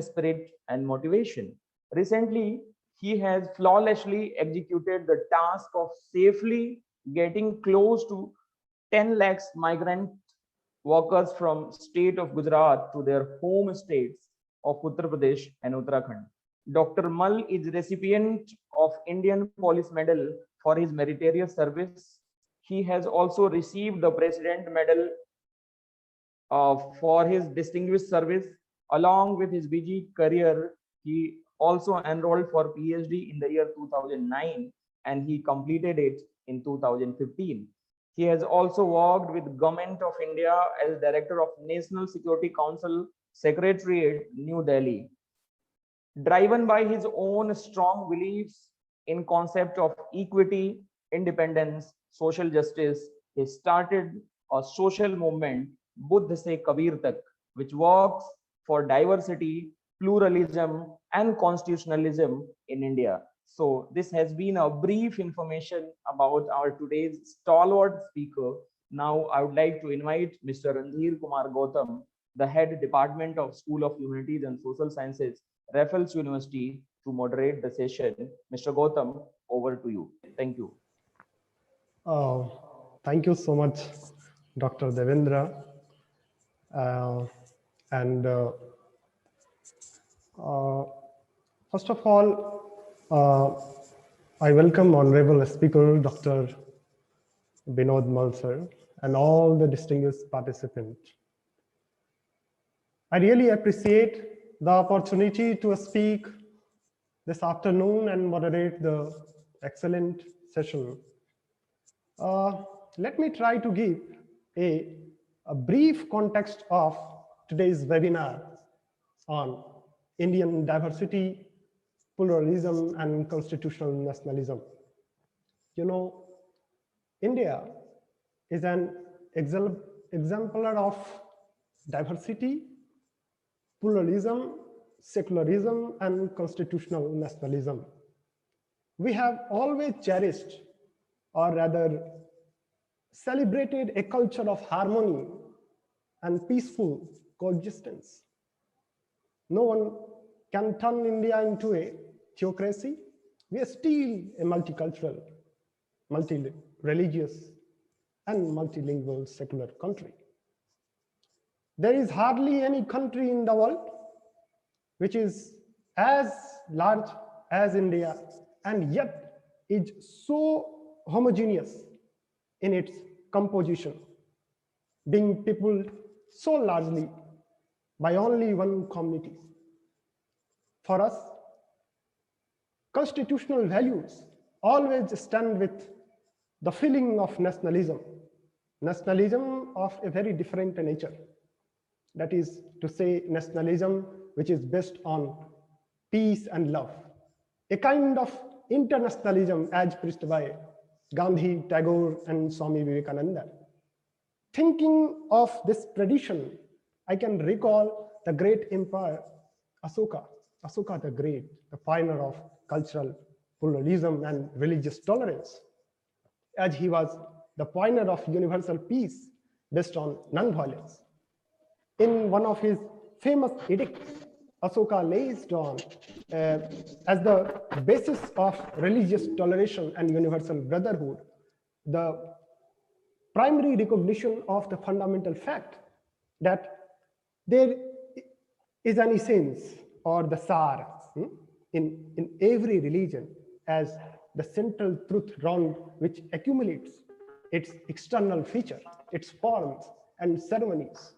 spirit and motivation. Recently, he has flawlessly executed the task of safely getting close to 10 lakhs migrant workers from state of Gujarat to their home states of Uttar Pradesh and Uttarakhand. Dr. Mal is recipient of Indian Police Medal for his meritorious service. He has also received the President Medal for his distinguished service. Along with his BG career, he also enrolled for PhD in the year 2009 and he completed it in 2015. He has also worked with Government of India as Director of National Security Council Secretariat, New Delhi. Driven by his own strong beliefs in concept of equity, independence, social justice, he started a social movement, Buddh Se Kabir Tak, which works for diversity, pluralism, and constitutionalism in India. So this has been a brief information about our today's stalwart speaker. Now I would like to invite Mr. Randhir Kumar Gautam, the head department of School of Humanities and Social Sciences, Raffles University, to moderate the session. Mr. Gautam, over to you. Thank you. Thank you so much, Dr. Devendra. First of all, I welcome Honorable Speaker Dr. Vinod Malsar and all the distinguished participants. I really appreciate the opportunity to speak this afternoon and moderate the excellent session. Let me try to give a brief context of today's webinar on Indian diversity, pluralism, and constitutional nationalism. You know, India is an exemplar of diversity, pluralism, secularism, and constitutional nationalism. We have always cherished, or rather celebrated, a culture of harmony and peaceful coexistence. No one can turn India into a theocracy. We are still a multicultural, multi-religious, and multilingual secular country. There is hardly any country in the world which is as large as India and yet is so homogeneous in its composition, being peopled so largely by only one community. For us, constitutional values always stand with the feeling of nationalism of a very different nature. That is to say, nationalism which is based on peace and love, a kind of internationalism as preached by Gandhi, Tagore, and Swami Vivekananda. Thinking of this tradition, I can recall the great empire Ashoka the Great, the pioneer of cultural pluralism and religious tolerance, as he was the pioneer of universal peace based on non-violence. In one of his famous edicts, Ashoka lays down as the basis of religious toleration and universal brotherhood, the primary recognition of the fundamental fact that there is an essence or the sar in every religion as the central truth round which accumulates its external feature, its forms and ceremonies,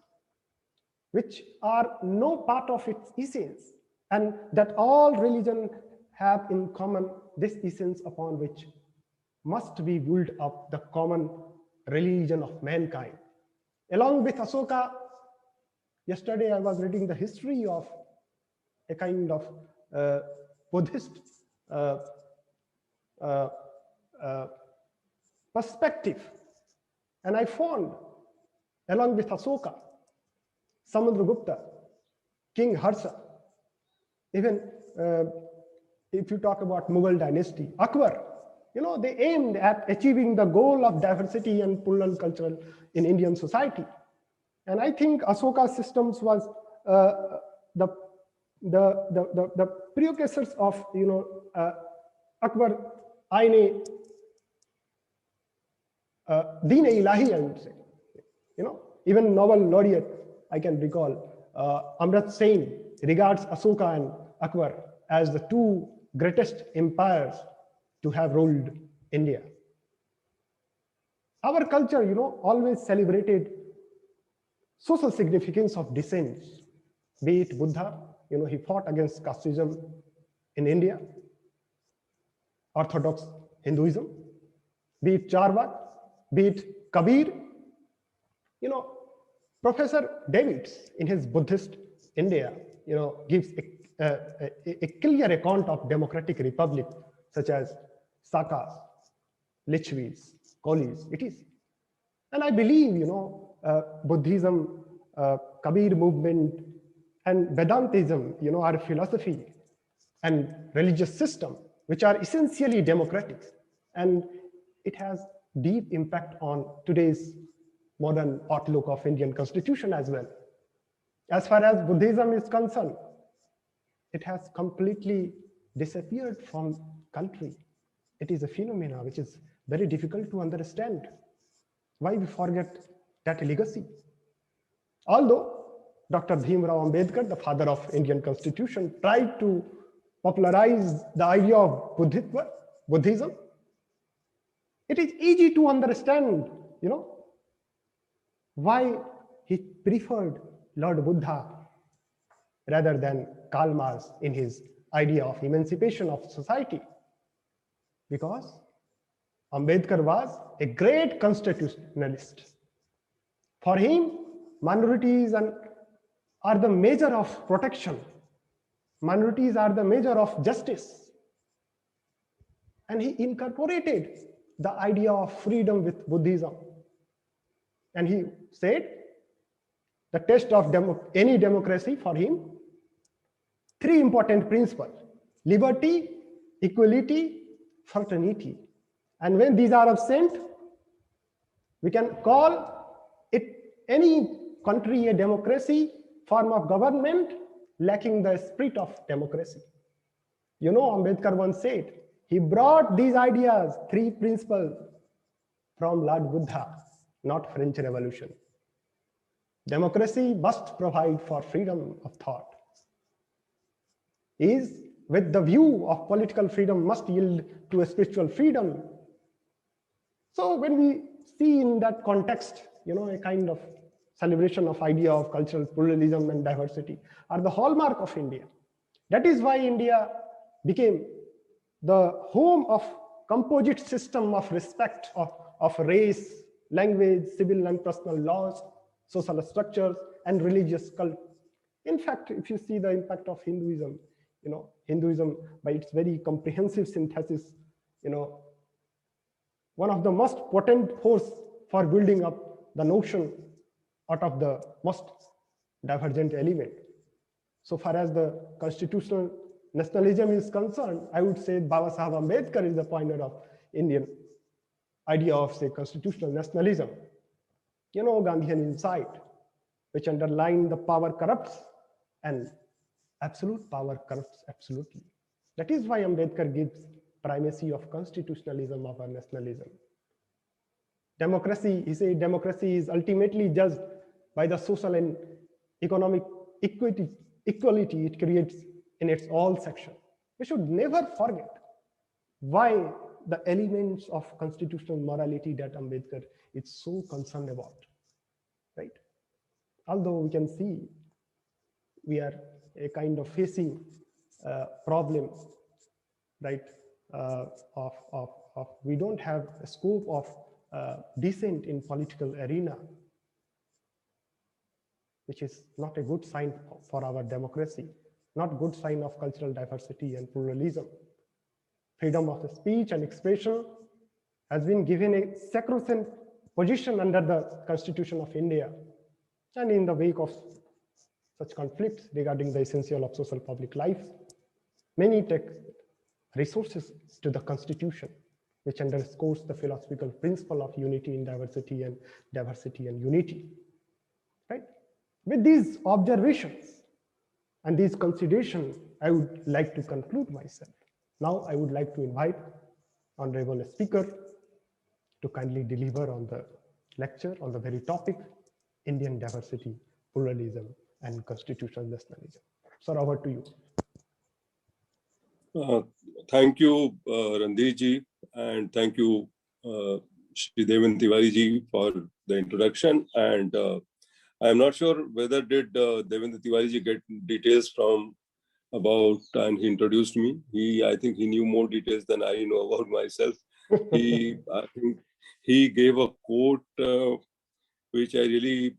which are no part of its essence, and that all religions have in common this essence upon which must be built up the common religion of mankind. Along with Ashoka, yesterday I was reading the history of a kind of Buddhist perspective, and I found, along with Ashoka, Samudragupta, King Harsha, even if you talk about Mughal dynasty, Akbar, you know, they aimed at achieving the goal of diversity and plural culture in Indian society. And I think Ashoka's systems was the the precursors of Akbar Aine Deen Ilahi, I would say. Even Nobel laureate, I can recall, Amrit Sen regards Ashoka and Akbar as the two greatest empires to have ruled India. Our culture, always celebrated social significance of dissent, be it Buddha, he fought against casteism in India, Orthodox Hinduism, be it Charvak, be it Kabir. Professor Davids in his Buddhist India, gives a clear account of democratic republic such as Sakas, Lichvis, Kolis. It is, and I believe Buddhism, Kabir movement, and Vedantism, are philosophy and religious system which are essentially democratic, and it has deep impact on today's modern outlook of Indian constitution as well. As far as Buddhism is concerned, it has completely disappeared from country. It is a phenomena which is very difficult to understand. Why we forget that legacy? Although Dr. Bhimrao Ambedkar, the father of Indian constitution, tried to popularize the idea of Buddhism, it is easy to understand, why he preferred Lord Buddha rather than Karl Marx in his idea of emancipation of society. Because Ambedkar was a great constitutionalist. For him, minorities are the measure of protection. Minorities are the measure of justice. And he incorporated the idea of freedom with Buddhism. And he said, the test of any democracy for him, three important principles: liberty, equality, fraternity. And when these are absent, we can call it any country a democracy, form of government lacking the spirit of democracy. Ambedkar once said, he brought these ideas, three principles, from Lord Buddha, not French Revolution. Democracy must provide for freedom of thought. Is with the view of political freedom must yield to a spiritual freedom. So when we see in that context, a kind of celebration of idea of cultural pluralism and diversity are the hallmark of India. That is why India became the home of composite system of respect of race, language, civil and personal laws, social structures, and religious cult. In fact, if you see the impact of Hinduism, Hinduism by its very comprehensive synthesis, one of the most potent force for building up the notion out of the most divergent element. So far as the constitutional nationalism is concerned, I would say Baba Sahib Ambedkar is the pioneer of Indian idea of, say, constitutional nationalism. Gandhian insight, which underline the power corrupts and absolute power corrupts absolutely. That is why Ambedkar gives primacy of constitutionalism over nationalism. Democracy, he said, democracy is ultimately judged by the social and economic equality it creates in its all sections. We should never forget why the elements of constitutional morality that Ambedkar is so concerned about, right? Although we can see we are a kind of facing problem, right? We don't have a scope of dissent in political arena, which is not a good sign for our democracy, not good sign of cultural diversity and pluralism. Freedom of speech and expression has been given a sacrosanct position under the Constitution of India. And in the wake of such conflicts regarding the essential of social public life, many take resources to the Constitution, which underscores the philosophical principle of unity in diversity and diversity and unity. Right? With these observations, And these considerations, I would like to conclude myself. Now I would like to invite Honorable Speaker to kindly deliver on the lecture on the very topic, Indian diversity, pluralism, and constitutional nationalism. Sir, over to you. Thank you, Randir ji, and thank you, Shri Devan Tiwari ji, for the introduction. And I am not sure whether did Devendra Tiwari ji get details from about, and he introduced me. I think he knew more details than I know about myself. I think he gave a quote which I really,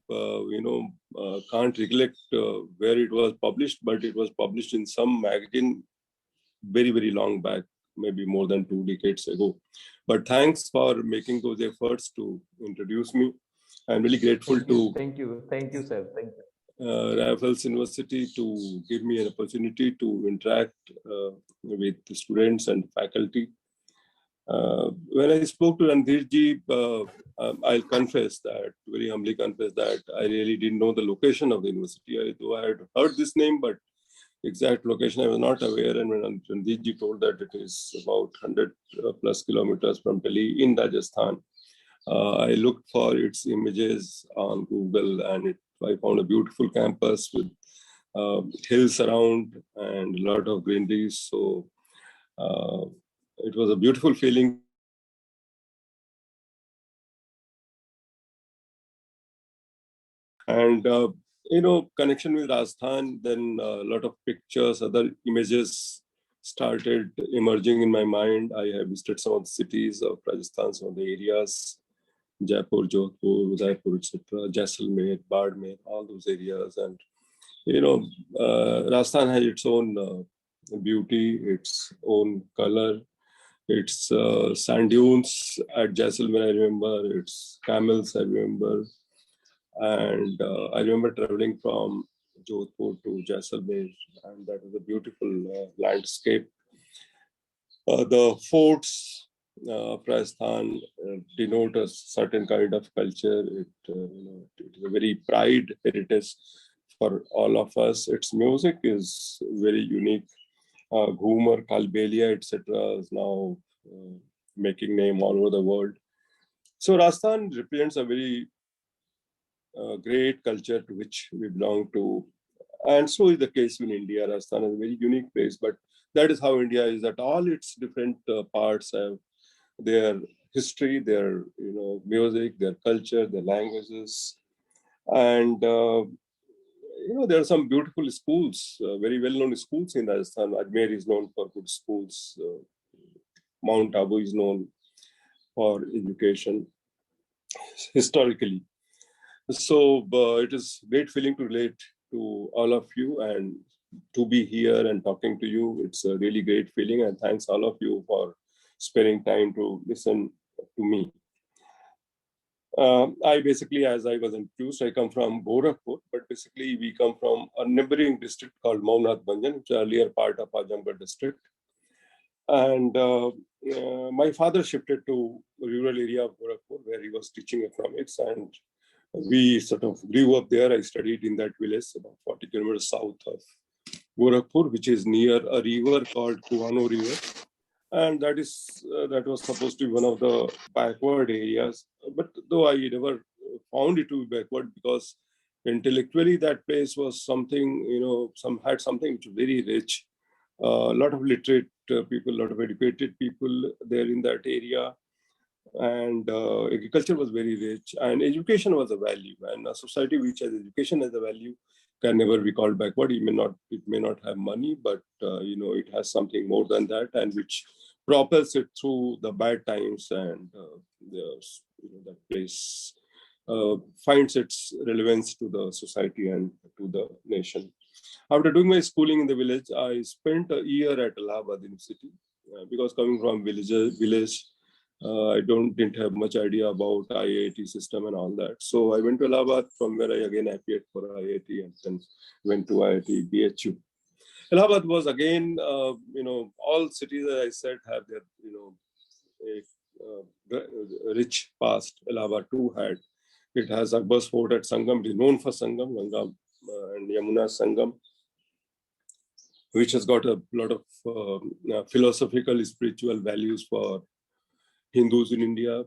can't recollect where it was published, but it was published in some magazine very, very long back, maybe more than 2 decades ago. But thanks for making those efforts to introduce me. I'm really grateful thank you, sir. Thank you. Raffles University to give me an opportunity to interact with the students and faculty. When I spoke to Randir ji, I'll confess that, very humbly confess that I really didn't know the location of the university. Though I had heard this name, but exact location I was not aware. And when Randir ji told that it is about 100 plus kilometers from Delhi in Rajasthan, I looked for its images on Google, and I found a beautiful campus with hills around and a lot of greenery. So it was a beautiful feeling. And, connection with Rajasthan, then a lot of pictures, other images started emerging in my mind. I have visited some of the cities of Rajasthan, some of the areas, Jaipur, Jodhpur, Udaipur, etc., Jaisalmer, Bardmer, all those areas. And, Rajasthan has its own beauty, its own color, its sand dunes at Jaisalmer, I remember, its camels, I remember. And I remember traveling from Jodhpur to Jaisalmer, and that was a beautiful landscape. The forts of Rajasthan denote a certain kind of culture. It is a very pride heritage for all of us. Its music is very unique. Ghumar, Kalbelia, etc. is now making name all over the world. So Rajasthan represents a very great culture to which we belong to. And so is the case in India. Rajasthan is a very unique place, but that is how India is, that all its different parts have their history, their music, their culture, their languages. And there are some beautiful schools, very well-known schools in Rajasthan. Ajmer is known for good schools. Mount Abu is known for education historically. So it is great feeling to relate to all of you and to be here and talking to you. It's a really great feeling, and thanks all of you for sparing time to listen to me. I basically, as I was introduced, I come from Gorakhpur, but basically we come from a neighboring district called Maunath Banjan, which is earlier part of Azamgarh district. And my father shifted to a rural area of Gorakhpur where he was teaching economics, and we sort of grew up there. I studied in that village about 40 kilometers south of Gorakhpur, which is near a river called Kuano River. And that was supposed to be one of the backward areas. But though I never found it to be backward, because intellectually that place was something, had something which was very rich. A lot of literate people, a lot of educated people there in that area. And agriculture was very rich, and education was a value. And a society which has education as a value can never be called backward. It may not have money, but it has something more than that, and which propels it through the bad times, and that place finds its relevance to the society and to the nation. After doing my schooling in the village, I spent a year at Allahabad University because coming from village. I didn't have much idea about IIT system and all that. So I went to Allahabad, from where I again appeared for IIT, and then went to IIT BHU. Allahabad was again, all cities, as I said, have their, a rich past. Allahabad too had. It has Akbar's fort at Sangam. It is known for Sangam, Ganga and Yamuna Sangam. which has got a lot of philosophical, spiritual values for Hindus in India.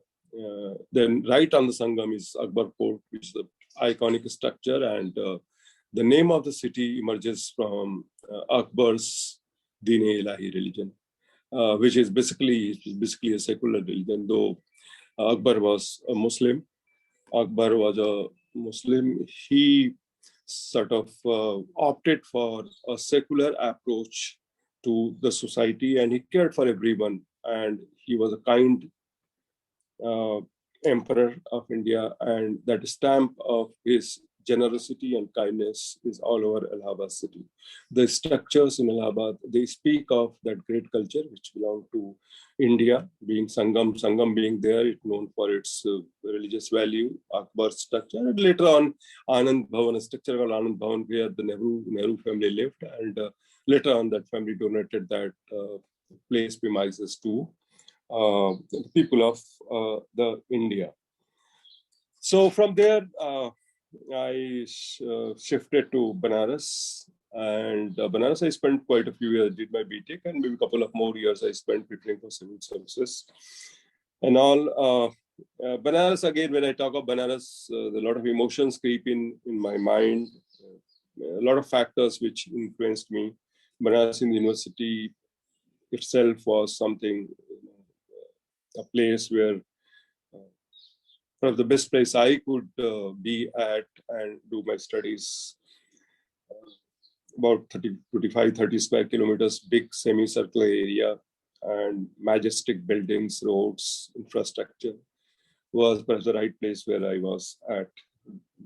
Then right on the Sangam is Akbar Fort, which is the iconic structure, and the name of the city emerges from Akbar's Din-e-Ilahi religion, which is basically a secular religion. Though Akbar was a Muslim, he sort of opted for a secular approach to the society, and he cared for everyone, and he was a kind emperor of India, and that stamp of his generosity and kindness is all over Allahabad city. The structures in Allahabad, they speak of that great culture which belonged to India, being Sangam being there, it's known for its religious value, Akbar's structure, and later on Anand Bhavan, a structure called Anand Bhavan, where the Nehru family lived, and later on that family donated that place premises to the people of the India. So from there, I shifted to Banaras, and Banaras I spent quite a few years, did my BTech, and maybe a couple of more years I spent preparing for civil services and all. Banaras, again, when I talk of Banaras, a lot of emotions creep in my mind, a lot of factors which influenced me. Banaras University itself was something, a place where the best place I could be at and do my studies. About 30 square kilometers, big semicircular area, and majestic buildings, roads, infrastructure was perhaps the right place where I was at.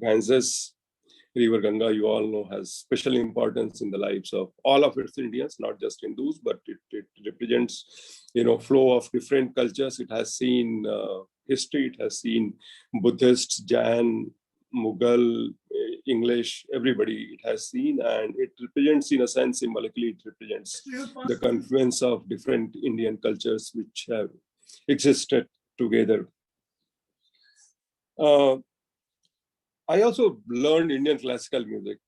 Ganges, River Ganga, you all know, has special importance in the lives of all of its Indians, not just Hindus, but it represents, flow of different cultures. It has seen history, it has seen Buddhists, Jain, Mughal, English, everybody it has seen, and it represents, in a sense, symbolically, it represents the confluence of different Indian cultures which have existed together. I also learned Indian classical music.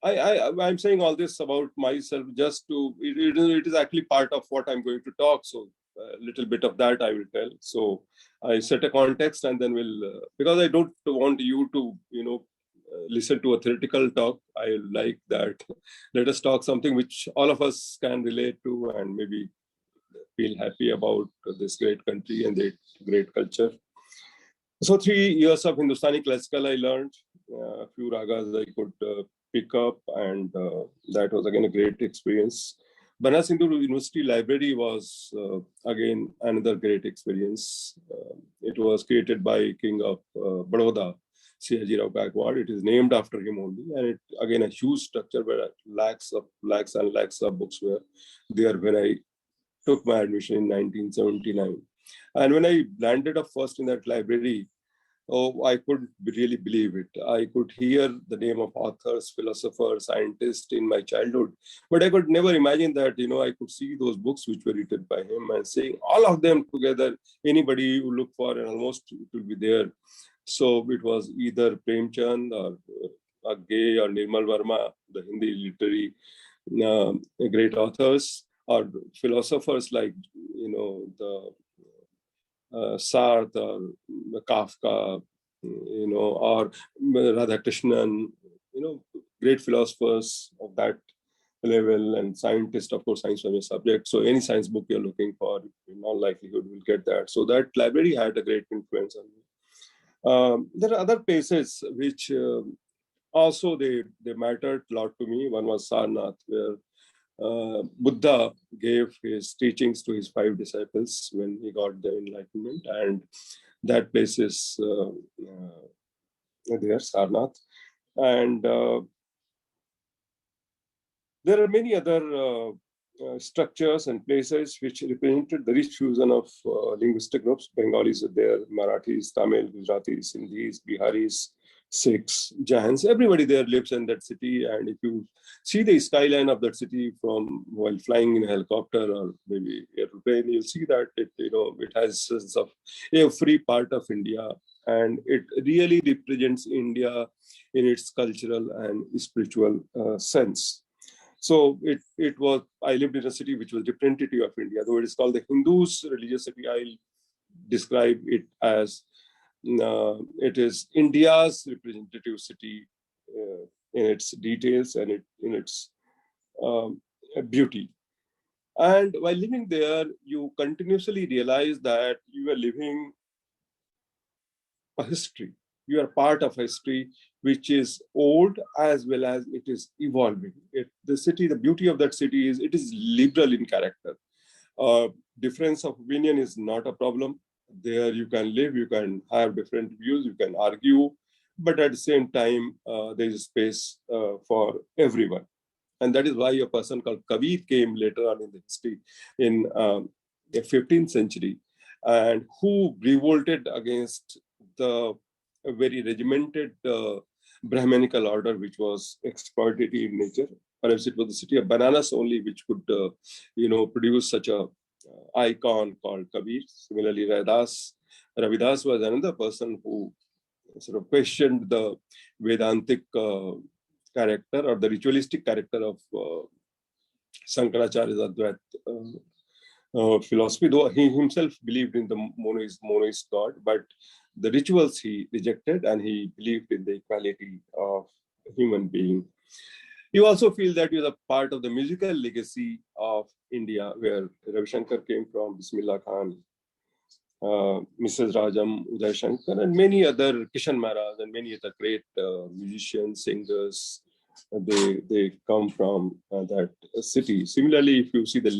I'm saying all this about myself just to, it is actually part of what I'm going to talk. So a little bit of that I will tell. So I set a context, and then we'll, because I don't want you to, listen to a theoretical talk. I like that. Let us talk something which all of us can relate to and maybe feel happy about this great country and the great culture. So 3 years of Hindustani classical I learned, a few ragas I could pick up, and that was again a great experience. Banaras University Library was again another great experience. It was created by King of Baroda, Sayaji Rao Gaikwad. It is named after him only, and it again a huge structure where lakhs and lakhs of books were there when I took my admission in 1979. And when I landed up first in that library, I couldn't really believe it. I could hear the name of authors, philosophers, scientists in my childhood, but I could never imagine that, I could see those books which were written by him and saying all of them together, anybody who look for, and almost it will be there. So it was either Premchand or Agge or Nirmal Verma, the Hindi literary great authors, or philosophers like, the Sartre or Kafka, or Radhakrishnan, great philosophers of that level, and scientists, of course, science was a subject. So any science book you're looking for, in all likelihood, will get that. So that library had a great influence on me. There are other places which also they mattered a lot to me. One was Sarnath, where Buddha gave his teachings to his 5 disciples when he got the enlightenment, and that place is there, Sarnath. And there are many other structures and places which represented the rich fusion of linguistic groups. Bengalis are there, Marathis, Tamil, Gujaratis, Sindhis, Biharis, Sikhs, Jains, everybody there lives in that city. And if you see the skyline of that city from while flying in a helicopter or maybe airplane, you'll see that it has a sense of every part of India, and it really represents India in its cultural and spiritual sense. So I lived in a city which was representative of India, though it is called the Hindus' religious city. I'll describe it as it is India's representative city in its details and in its beauty. And while living there, you continuously realize that you are living a history. You are part of history, which is old as well as it is evolving. The beauty of that city is it is liberal in character. Difference of opinion is not a problem. There you can live, you can have different views, you can argue, but at the same time, there is space for everyone. And that is why a person called Kabir came later on in the history in the 15th century, and who revolted against the very regimented Brahmanical order, which was exploitative in nature. Perhaps it was the city of bananas only which could, produce such a icon called Kabir. Similarly, Ravidas was another person who sort of questioned the Vedantic character or the ritualistic character of Shankaracharya's Advaita philosophy, though he himself believed in the monoist God, but the rituals he rejected, and he believed in the equality of human being. You also feel that you're a part of the musical legacy of India, where Ravi Shankar came from, Bismillah Khan, Mrs. Rajam, Uday Shankar, and many other, Kishan Maharaj, and many other great musicians, singers. They come from that city. Similarly, if you see the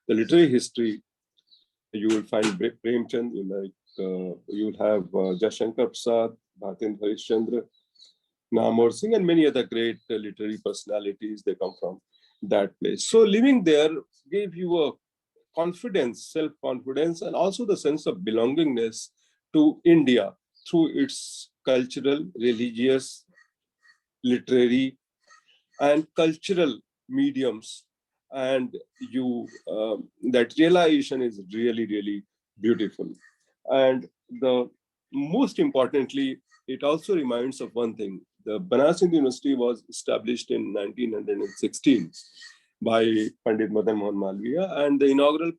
literary history, you will find Premchand, you will have Jashankar Prasad, Bhatendra Harishchandra, Namor Singh, and many other great literary personalities. They come from that place. So living there gave you a confidence, self-confidence, and also the sense of belongingness to India through its cultural, religious, literary, and cultural mediums. And that realization is really, really beautiful. And most importantly, it also reminds of one thing. The Banaras Hindu University was established in 1916 by Pandit Madan Mohan Malviya, and the inaugural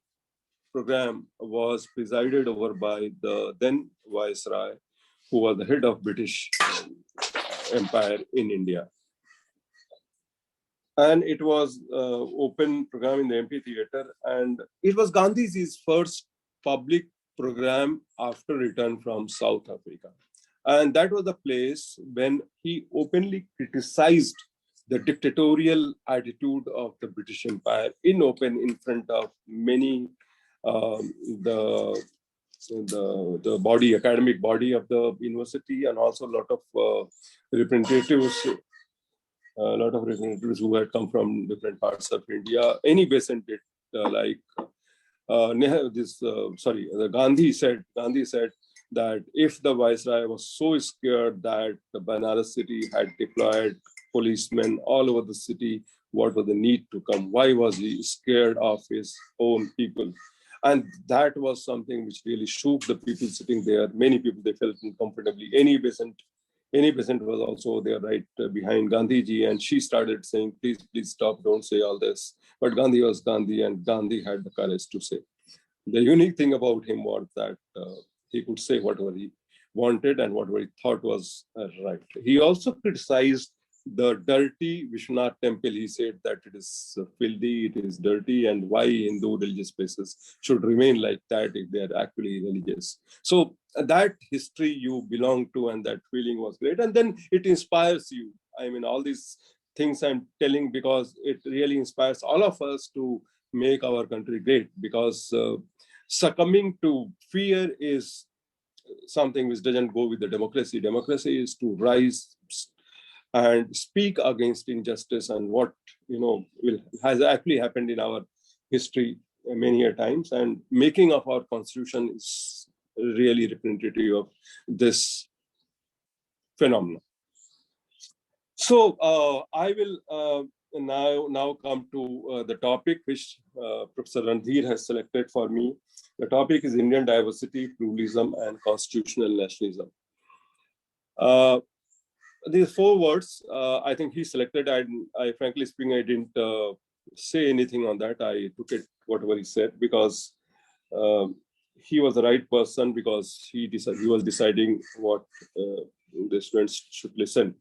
program was presided over by the then Viceroy, who was the head of British Empire in India. And it was open program in the MP Theatre, and it was Gandhiji's first public program after return from South Africa. And that was the place when he openly criticized the dictatorial attitude of the British Empire in front of many the academic body of the university, and also a lot of representatives who had come from different parts of India. Any peasant did Gandhi said that if the Viceroy was so scared that the Banaras city had deployed policemen all over the city, what was the need to come? Why was he scared of his own people? And that was something which really shook the people sitting there. Many people, they felt uncomfortably. Any peasant was also there right behind Gandhiji, and she started saying, please stop, don't say all this. But Gandhi was Gandhi, and Gandhi had the courage to say. The unique thing about him was that he could say whatever he wanted and whatever he thought was right. He also criticized the dirty Vishwanath temple. He said that it is filthy, it is dirty, and why Hindu religious places should remain like that if they are actually religious. So that history you belong to, and that feeling was great. And then it inspires you. I mean, all these things I'm telling because it really inspires all of us to make our country great, because succumbing to fear is something which doesn't go with the democracy. Democracy is to rise and speak against injustice, and what has actually happened in our history many a times, and making of our constitution is really representative of this phenomenon. So I will now come to the topic which Professor Randhir has selected for me. The topic is Indian diversity, pluralism, and constitutional nationalism. these four words, I think he selected, and I frankly speaking, I didn't say anything on that. I took it, whatever he said, because he was the right person, because he was deciding what the students should listen.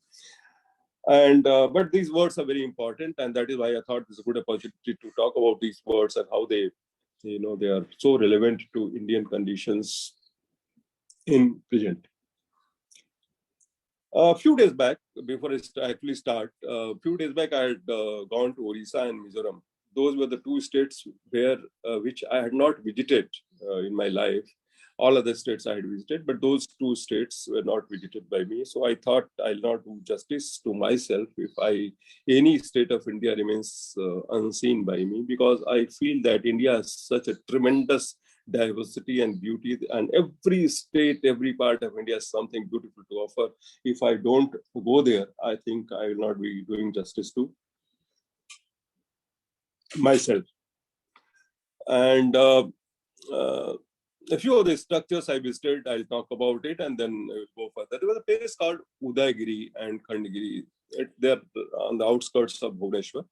And but these words are very important, and that is why I thought this is a good opportunity to talk about these words and how they, they are so relevant to Indian conditions in present. A few days back, before I actually start, a few days back, I had gone to Orissa and Mizoram. Those were the two states where which I had not visited in my life. All other states I had visited, but those two states were not visited by me. So I thought I'll not do justice to myself if any state of India remains unseen by me, because I feel that India has such a tremendous diversity and beauty, and every state, every part of India has something beautiful to offer. If I don't go there, I think I will not be doing justice to myself. And a few of the structures I visited, I'll talk about it, and then I will go further. There was a place called Udaygiri and Khandgiri. They're on the outskirts of Bhubaneswar,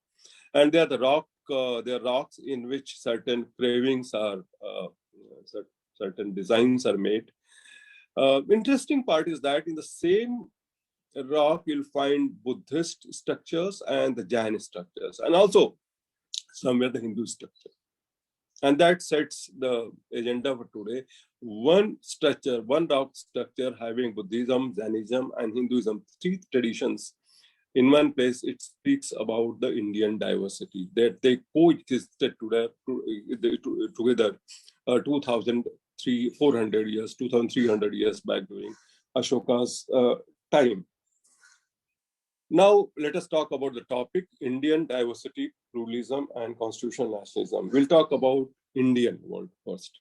and they are they are rocks in which certain carvings are, certain designs are made. Interesting part is that in the same rock, you'll find Buddhist structures and the Jain structures, and also somewhere the Hindu structure. And that sets the agenda for today. One rock structure having Buddhism, Jainism, and Hinduism, three traditions in one place. It speaks about the Indian diversity, that they coexisted together 2,300 years back during Ashoka's time. Now, let us talk about the topic, Indian diversity, pluralism, and constitutional nationalism. We'll talk about Indian world first.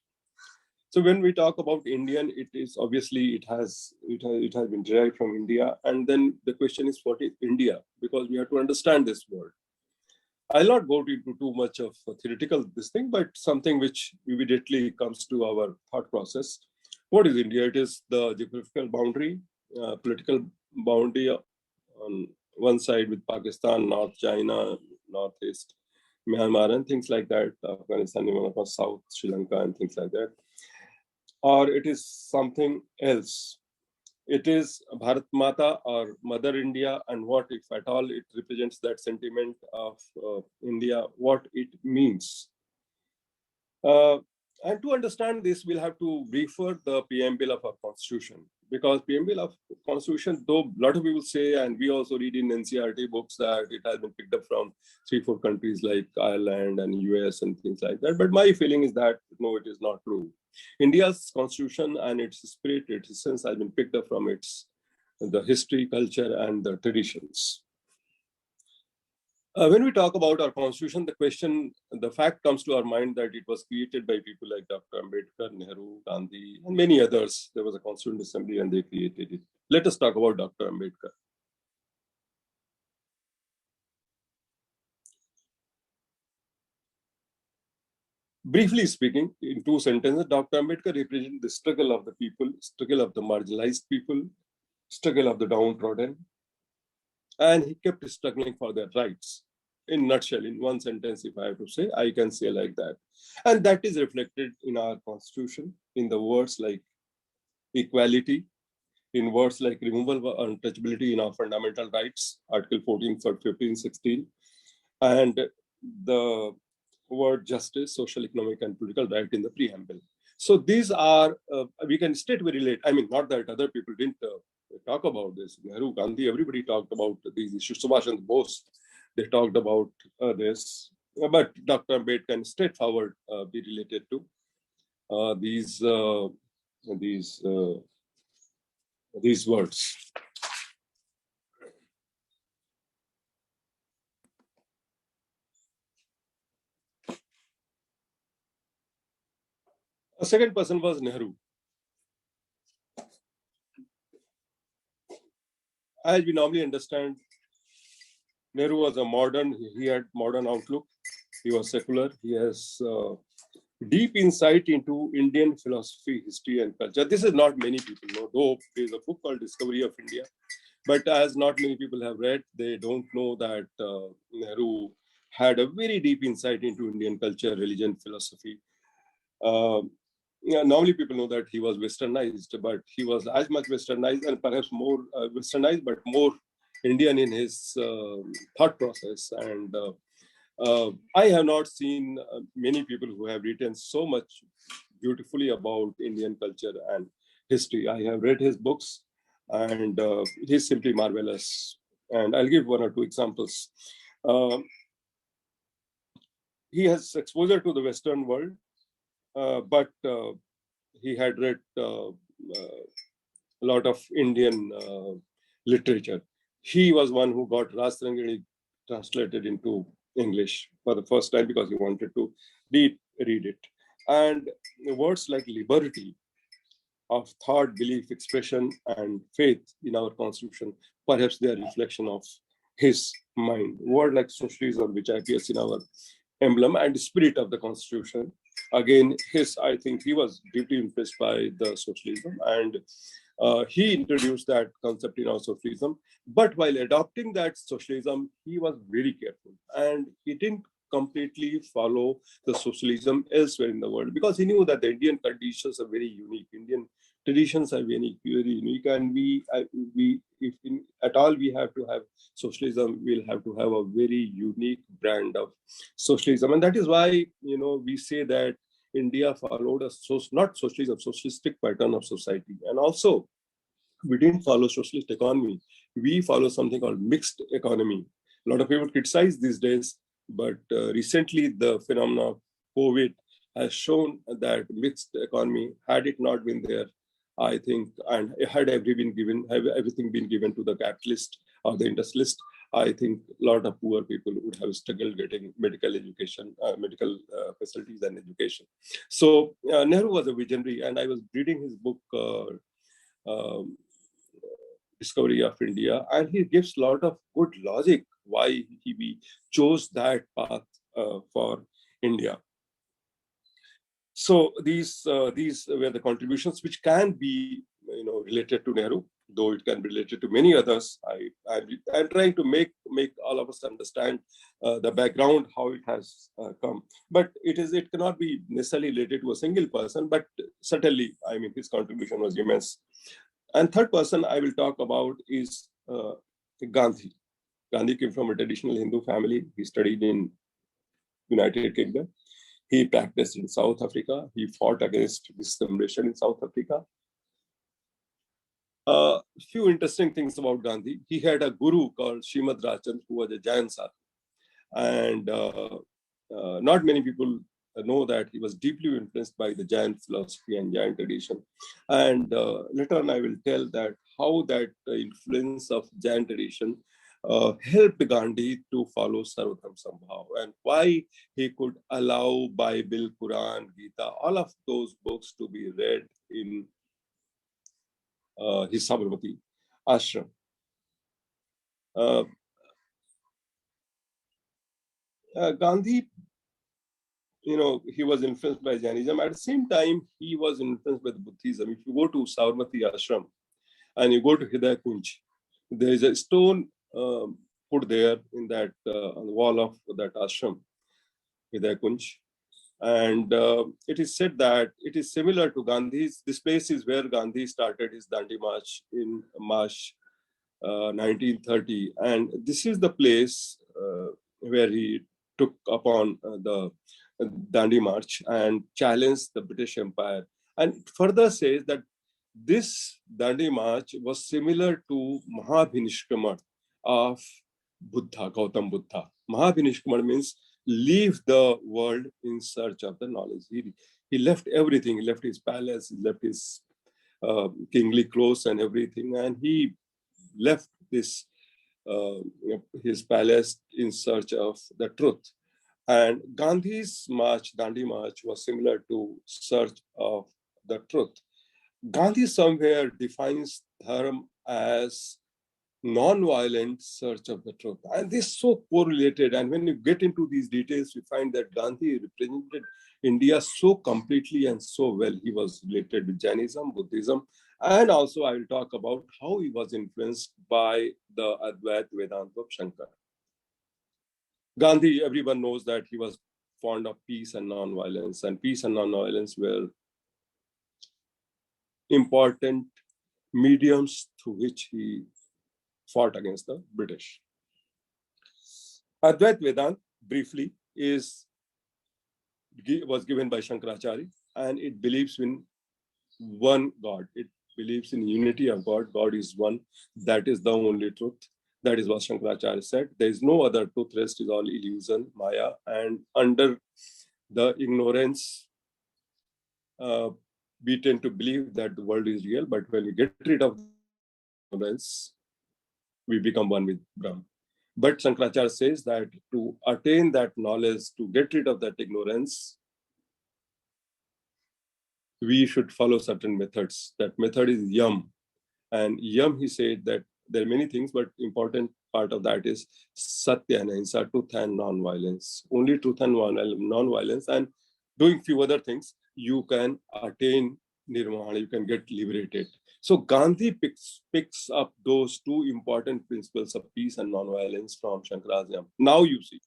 So when we talk about Indian, it is obviously, it has been derived from India. And then the question is, what is India? Because we have to understand this word. I'll not go into too much of a theoretical this thing, but something which immediately comes to our thought process. What is India? It is the geographical boundary, political boundary on one side with Pakistan, North China, Northeast Myanmar, and things like that, Afghanistan, South Sri Lanka, and things like that. Or it is something else. It is Bharat Mata or Mother India, and what, if at all, it represents that sentiment of India, what it means. And to understand this, we'll have to refer the preamble of our constitution, because preamble of constitution, though a lot of people say, and we also read in NCERT books, that it has been picked up from 3-4 countries like Ireland and US and things like that. But my feeling is that, no, it is not true. India's constitution and its spirit, its essence has been picked up from the history, culture, and the traditions. When we talk about our constitution, the fact comes to our mind that it was created by people like Dr. Ambedkar, Nehru, Gandhi, and many others. There was a Constituent Assembly and they created it. Let us talk about Dr. Ambedkar. Briefly speaking, in 2 sentences, Dr. Ambedkar represented the struggle of the people, struggle of the marginalized people, struggle of the downtrodden, and he kept struggling for their rights. In a nutshell, in one sentence, if I have to say, I can say like that. And that is reflected in our constitution, in the words like equality, in words like removal of untouchability in our fundamental rights, Article 14, 15, 16, and the word justice, social, economic, and political right in the preamble. So these are, we can state very late. I mean, not that other people didn't talk about this. Nehru, Gandhi, everybody talked about these issues. Subhash Chandra Bose, they talked about this. But Dr. Ambedkar can straightforward be related to these words. A second person was Nehru. As we normally understand, Nehru was he had modern outlook. He was secular. He has deep insight into Indian philosophy, history, and culture. This is not many people know, though there is a book called Discovery of India, But as not many people have read, they don't know that Nehru had a very deep insight into Indian culture, religion, philosophy. Normally people know that he was westernized, but he was as much westernized and perhaps more westernized, but more Indian in his thought process. And I have not seen many people who have written so much beautifully about Indian culture and history. I have read his books, and it is simply marvelous. And I'll give one or two examples. He has exposure to the Western world, but he had read a lot of Indian literature. He was one who got Rastranjani translated into English for the first time because he wanted to read it. And words like liberty of thought, belief, expression, and faith in our constitution, perhaps they are a reflection of his mind. Word like socialism, which appears in our emblem, and spirit of the constitution. Again, I think he was deeply impressed by the socialism, and he introduced that concept in our socialism. But while adopting that socialism, he was very careful, and he didn't completely follow the socialism elsewhere in the world, because he knew that the Indian conditions are very unique. Indian traditions are very unique, and if at all we have to have socialism, we'll have to have a very unique brand of socialism. And that is why, we say that India followed not socialism, socialistic pattern of society. And also, we didn't follow socialist economy. We follow something called mixed economy. A lot of people criticize these days, but recently the phenomenon of COVID has shown that mixed economy, had it not been there, I think, and had everything been given to the capitalist or the industrialist, I think a lot of poor people would have struggled getting medical education, medical facilities and education. So Nehru was a visionary, and I was reading his book, Discovery of India, and he gives a lot of good logic why we chose that path for India. So these were the contributions which can be related to Nehru, though it can be related to many others. I'm trying to make all of us understand the background, how it has come. But it cannot be necessarily related to a single person, but certainly, I mean, his contribution was immense. And third person I will talk about is Gandhi. Gandhi came from a traditional Hindu family. He studied in United Kingdom. He practiced in South Africa. He fought against discrimination in South Africa. A few interesting things about Gandhi. He had a guru called Srimad Rajchandra, who was a Jain sadhu. And not many people know that he was deeply influenced by the Jain philosophy and Jain tradition. And later on, I will tell that how that influence of Jain tradition helped Gandhi to follow Sarvodham Sambhav, and why he could allow Bible, Quran, Gita, all of those books to be read in his Sabarmati ashram. Gandhi, he was influenced by Jainism. At the same time, he was influenced by Buddhism. If you go to Sabarmati ashram and you go to Hidayat Kunj, there is a stone put there in that on the wall of that ashram, Hidayat Kunj. And it is said that it is similar to Gandhi's. This place is where Gandhi started his Dandi March in March 1930. And this is the place where he took upon the Dandi March and challenged the British Empire. And it further says that this Dandi March was similar to Mahabhinishkaman of Buddha, Gautam Buddha. Mahabhinishkaman means leave the world in search of the knowledge. He left everything. He left his palace, he left his kingly clothes and everything, and he left this his palace in search of the truth. And Gandhi's march, Dandi March, was similar to search of the truth. Gandhi somewhere defines dharma as non-violent search of the truth. And this is so correlated. And when you get into these details, you find that Gandhi represented India so completely and so well. He was related with Jainism, Buddhism, And also I will talk about how he was influenced by the Advaita Vedanta of Shankar. Gandhi, everyone knows that he was fond of peace and non-violence, and peace and non-violence were important mediums through which he fought against the British. Advaita Vedanta, briefly, was given by Shankaracharya, and it believes in one God. It believes in unity of God. God is one. That is the only truth. That is what Shankaracharya said. There is no other truth. Rest is all illusion, Maya. And under the ignorance, we tend to believe that the world is real. But when we get rid of ignorance, we become one with Brahma. But Shankaracharya says that to attain that knowledge, to get rid of that ignorance, we should follow certain methods. That method is yam. And yam, he said that there are many things, but important part of that is satya and ahimsa, truth and non-violence. Only truth and non-violence, and doing few other things, you can attain nirvana, you can get liberated. So Gandhi picks up those two important principles of peace and non-violence from Shankaracharya. Now you see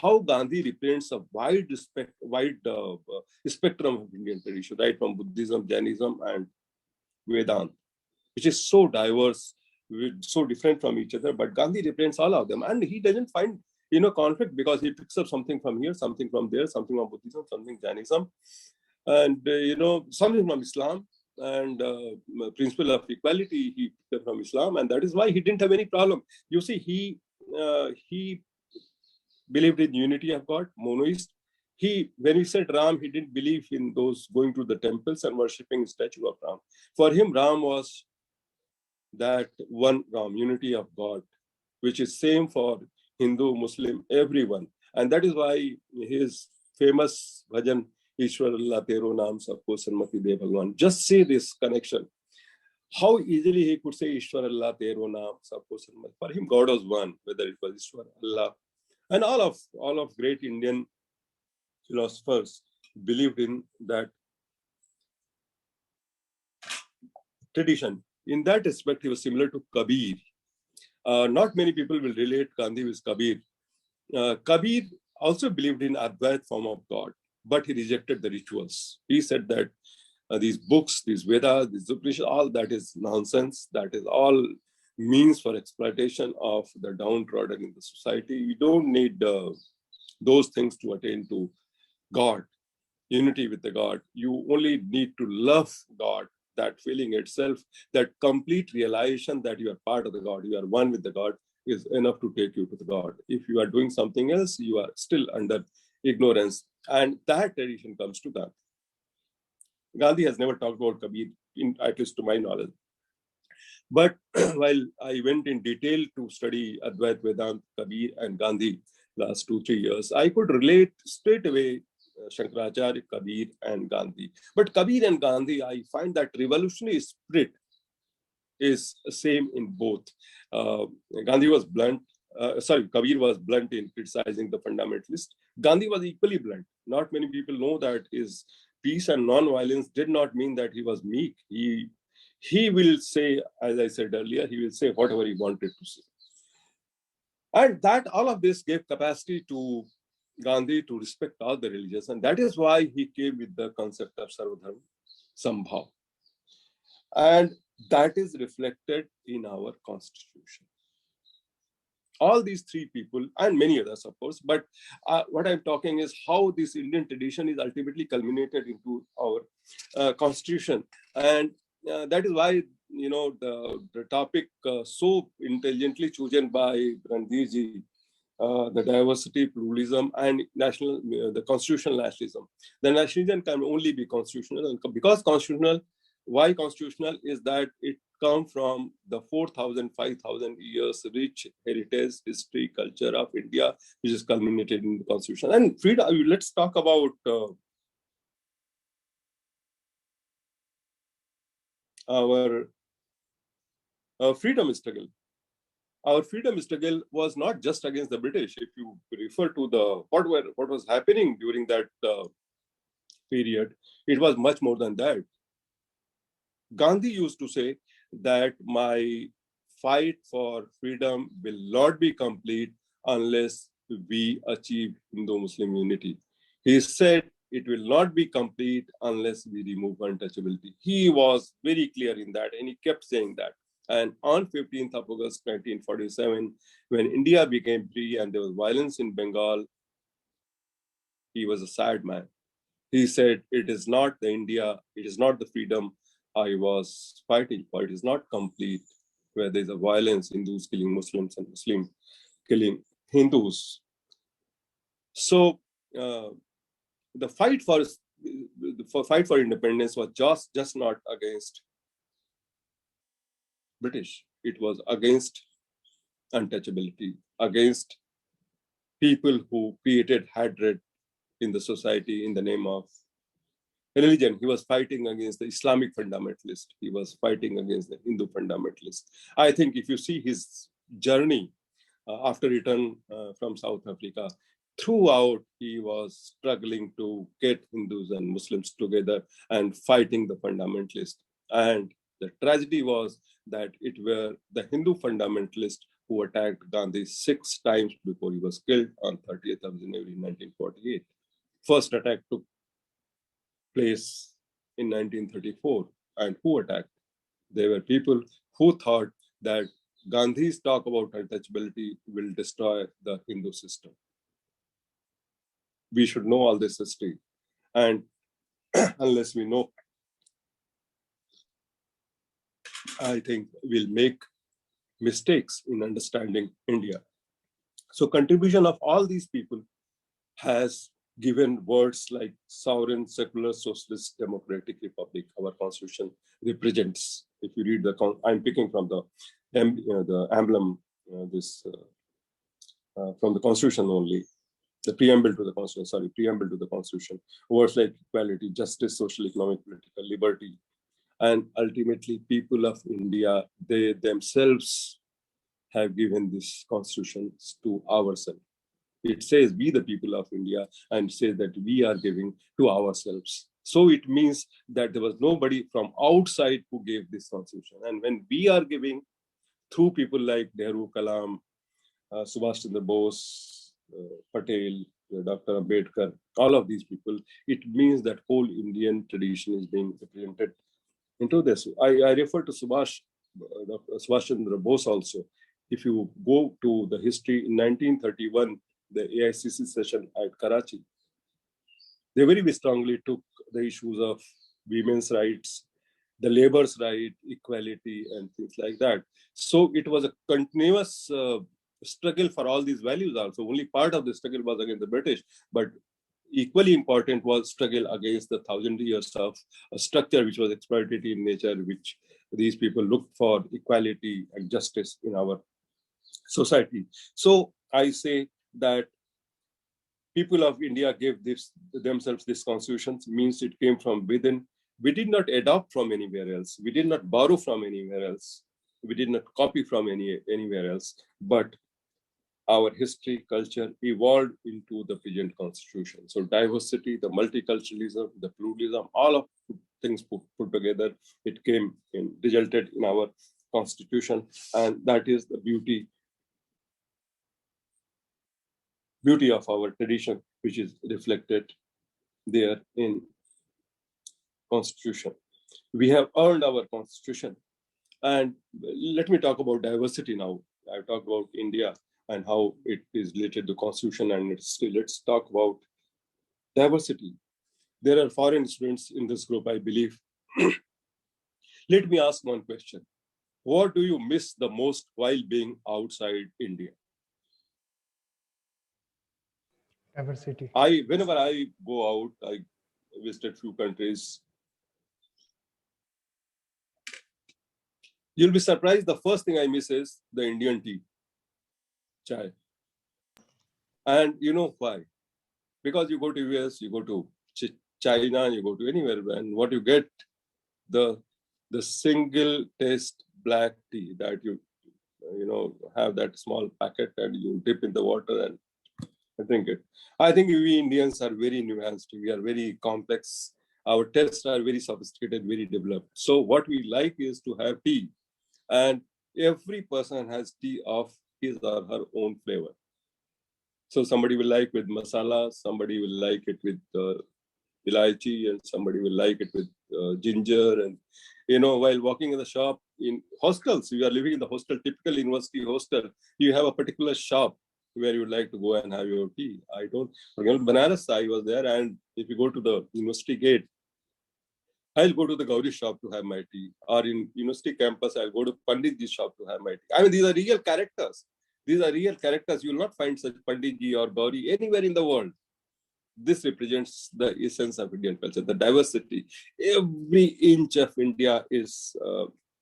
how Gandhi represents a wide spectrum of Indian tradition, right from Buddhism, Jainism, and Vedanta, which is so diverse, so different from each other. But Gandhi represents all of them, and he doesn't find conflict, because he picks up something from here, something from there, something from Buddhism, something Jainism, and something from Islam, and principle of equality he picked up from Islam, and that is why he didn't have any problem. You see, he believed in unity of God, monoist. When he said Ram, he didn't believe in those going to the temples and worshipping statue of Ram. For him, Ram was that one Ram, unity of God, which is same for Hindu, Muslim, everyone. And that is why his famous bhajan, Ishwar Allah Tero Naam Sabko Sanmati De Bhagwan. Just see this connection. How easily he could say Ishwar Allah Tero Naam Sabko Sanmati. For him, God was one, whether it was Ishwar Allah. And all of great Indian philosophers believed in that tradition. In that aspect, he was similar to Kabir. Not many people will relate Gandhi with Kabir. Kabir also believed in Advaita form of God, but he rejected the rituals. He said that these books, these Vedas, these Upanishads, all that is nonsense. That is all means for exploitation of the downtrodden in the society. You don't need those things to attain to God, unity with the God. You only need to love God. That feeling itself, that complete realization that you are part of the God, you are one with the God, is enough to take you to the God. If you are doing something else, you are still under ignorance. And that tradition comes to Gandhi. Gandhi has never talked about Kabir, at least to my knowledge. But while I went in detail to study Advaita Vedanta, Kabir, and Gandhi last 2-3 years, I could relate straight away Shankaracharya, Kabir, and Gandhi. But Kabir and Gandhi, I find that revolutionary spirit is same in both. Kabir was blunt in criticizing the fundamentalist. Gandhi was equally blunt. Not many people know that his peace and non-violence did not mean that he was meek. He will say, as I said earlier, he will say whatever he wanted to say. And that all of this gave capacity to Gandhi to respect all the religions, and that is why he came with the concept of Sarvadharma Sambhav. And that is reflected in our constitution. All these three people, and many others, of course, but what I'm talking is how this Indian tradition is ultimately culminated into our constitution. And that is why, the topic so intelligently chosen by Randhirji, the diversity, pluralism, and the constitutional nationalism. The nationalism can only be constitutional, and because constitutional, why constitutional is that it comes from the 4,000, 5,000 years rich heritage, history, culture of India, which is culminated in the constitution. And freedom, let's talk about our freedom struggle. Our freedom struggle was not just against the British. If you refer to what was happening during that period, it was much more than that. Gandhi used to say that my fight for freedom will not be complete unless we achieve Hindu-Muslim unity. He said it will not be complete unless we remove untouchability. He was very clear in that, and he kept saying that. And on 15th of August 1947, when India became free and there was violence in Bengal, he was a sad man. He said, it is not the India, it is not the freedom I was fighting for. It is not complete where there is a violence, Hindus killing Muslims and Muslims killing Hindus. So the fight for independence was just not against British. It was against untouchability, against people who created hatred in the society in the name of religion. He was fighting against the Islamic fundamentalist. He was fighting against the Hindu fundamentalist. I think if you see his journey after return from South Africa, throughout he was struggling to get Hindus and Muslims together and fighting the fundamentalists. And the tragedy was that it were the Hindu fundamentalists who attacked Gandhi 6 times before he was killed on 30th of January 1948. First attack took place in 1934. And who attacked? There were people who thought that Gandhi's talk about untouchability will destroy the Hindu system. We should know all this history. And unless we know, I think we'll make mistakes in understanding India. So contribution of all these people has given words like sovereign, secular, socialist, democratic republic. Our constitution represents. If you read I'm picking from the emblem, from the constitution only, the preamble to the constitution. Words like equality, justice, social, economic, political, liberty, and ultimately people of India, they themselves have given these constitutions to ourselves. It says we the people of India, and says that we are giving to ourselves. So it means that there was nobody from outside who gave this constitution. And when we are giving through people like Nehru, Kalam, Subhash Chandra Bose, Patel, Dr. Ambedkar, all of these people, it means that whole Indian tradition is being represented into this. I refer to Dr. Subhash Chandra Bose also. If you go to the history in 1931, the AICC session at Karachi, they very strongly took the issues of women's rights, the labor's right, equality, and things like that. So it was a continuous struggle for all these values also. Only part of the struggle was against the British, but equally important was struggle against the 1,000 years of a structure which was exploitative in nature, which these people looked for equality and justice in our society. So I say that people of India gave themselves this constitution, means it came from within. We did not adopt from anywhere else. We did not borrow from anywhere else. We did not copy from anywhere else. But our history, culture evolved into the present constitution. So diversity, the multiculturalism, the pluralism, all of things put together, it resulted in our constitution. And that is the beauty of our tradition, which is reflected there in constitution. We have earned our constitution. And let me talk about diversity now. I've talked about India and how it is related to constitution and history. Let's talk about diversity. There are foreign students in this group, I believe. Let me ask one question. What do you miss the most while being outside India? Diversity. Whenever I go out, I visited few countries. You'll be surprised, the first thing I miss is the Indian tea, chai. And you know why? Because you go to US, you go to China, you go to anywhere, and what you get, the single taste black tea that you have that small packet and you dip in the water and drink it. I think we Indians are very nuanced. We are very complex. Our tastes are very sophisticated, very developed. So what we like is to have tea. And every person has tea of his or her own flavor. So somebody will like with masala, somebody will like it with ilaichi, and somebody will like it with ginger. And, while walking in the shop, in hostels, you are living in the hostel, typical university hostel, you have a particular shop where you would like to go and have your tea. For example, Banaras, I was there, and if you go to the university gate, I'll go to the Gauri shop to have my tea. Or in university campus, I'll go to Panditji's shop to have my tea. I mean, these are real characters. These are real characters. You will not find such Panditji or Gauri anywhere in the world. This represents the essence of Indian culture, the diversity. Every inch of India is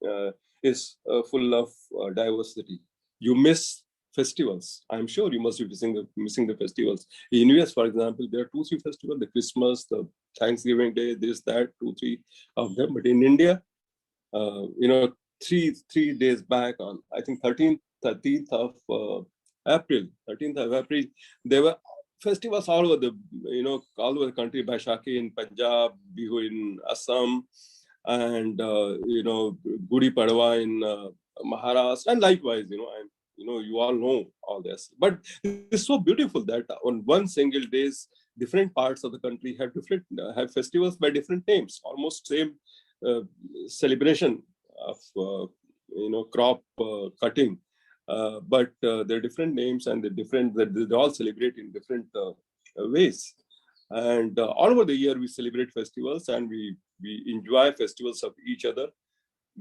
full of diversity. You miss festivals. I'm sure you must be missing the festivals. In US, for example, there are 2-3 festivals: the Christmas, the Thanksgiving Day, this, that, 2-3 of them. But in India, 3 days back, on I think 13th of April, there were festivals all over the country. Baishakhi in Punjab, Bihu in Assam, and Gudi Padwa in Maharashtra, and likewise, you all know all this. But it's so beautiful that on one single days, different parts of the country have festivals by different names, almost same celebration of crop cutting. But they're different names, and they all celebrate in different ways. And all over the year, we celebrate festivals, and we enjoy festivals of each other.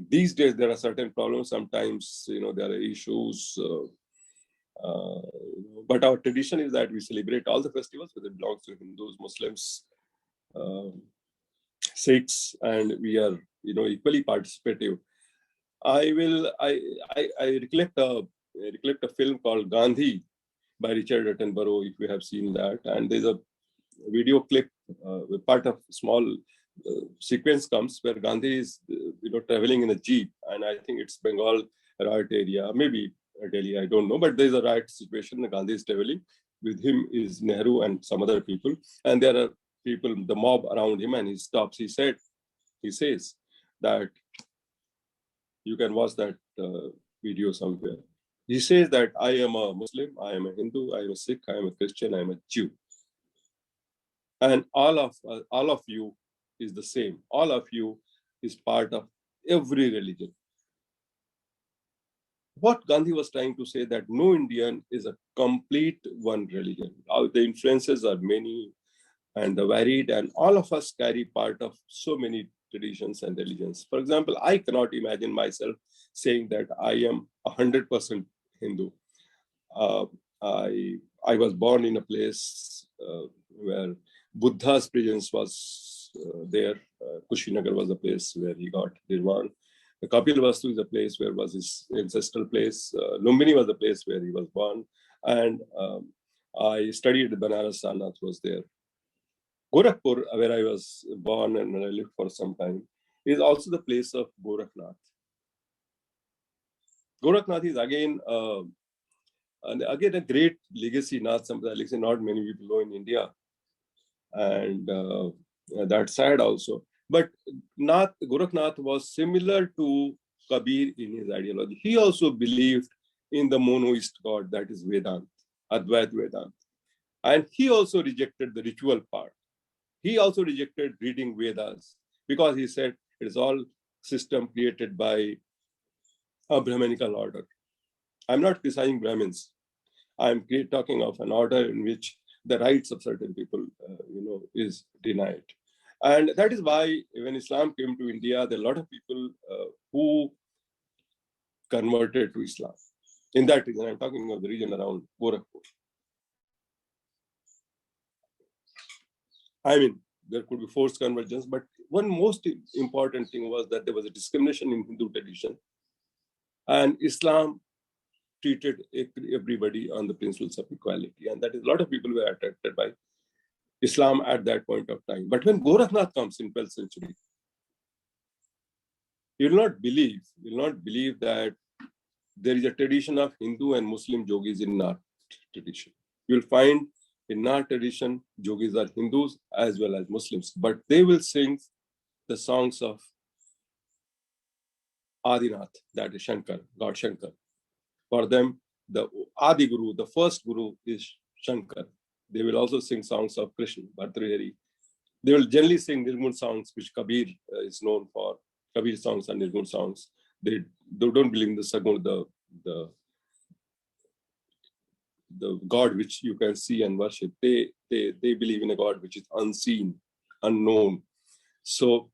These days, there are certain problems. Sometimes, there are issues. But our tradition is that we celebrate all the festivals, whether it belongs to Hindus, Muslims, Sikhs, and we are, equally participative. I recollect a film called Gandhi by Richard Attenborough, if you have seen that. And there's a video clip, part of small sequence comes where Gandhi is, traveling in a jeep, and I think it's Bengal riot area, maybe Delhi, I don't know, but there's a riot situation. Gandhi is traveling. With him is Nehru and some other people, and there are people, the mob around him, and he stops. He says that, you can watch that video somewhere. He says that I am a Muslim, I am a Hindu, I am a Sikh, I am a Christian, I am a Jew. And all of you is the same. All of you is part of every religion. What Gandhi was trying to say, that no Indian is a complete one religion. The influences are many and varied, and all of us carry part of so many traditions and religions. For example, I cannot imagine myself saying that I am 100% Hindu. I was born in a place where Buddha's presence was there. Kushinagar was the place where he got Nirvana. Kapil Vastu is a place where was his ancestral place. Lumbini was the place where he was born. And I studied Banaras. Sanath was there. Gorakhpur, where I was born and I lived for some time, is also the place of Gorakhnath. Gorakhnath is again a great legacy, not many people know in India. And that's sad also. But Gorakhnath was similar to Kabir in his ideology. He also believed in the monoist God, that is Vedanta, Advait Vedanta. And he also rejected the ritual part. He also rejected reading Vedas because he said it is all system created by a Brahmanical order. I'm not criticizing Brahmins. I'm talking of an order in which the rights of certain people, is denied. And that is why when Islam came to India, there are a lot of people who converted to Islam. In that region, I'm talking of the region around Gorakhpur. I mean, there could be forced convergence, but one most important thing was that there was a discrimination in Hindu tradition. And Islam treated everybody on the principles of equality. And that is, a lot of people were attracted by Islam at that point of time. But when Gorakhnath comes in 12th century, you will not believe that there is a tradition of Hindu and Muslim yogis in our tradition. You will find In our tradition, yogis are Hindus as well as Muslims, but they will sing the songs of Adinath, that is Shankar, God Shankar. For them, the Adi Guru, the first Guru is Shankar. They will also sing songs of Krishna, Bhartrihari. They will generally sing Nirgun songs, which Kabir is known for. Kabir songs and Nirgun songs. They don't believe in the Sagun, the God which you can see and worship. They believe in a God which is unseen, unknown. So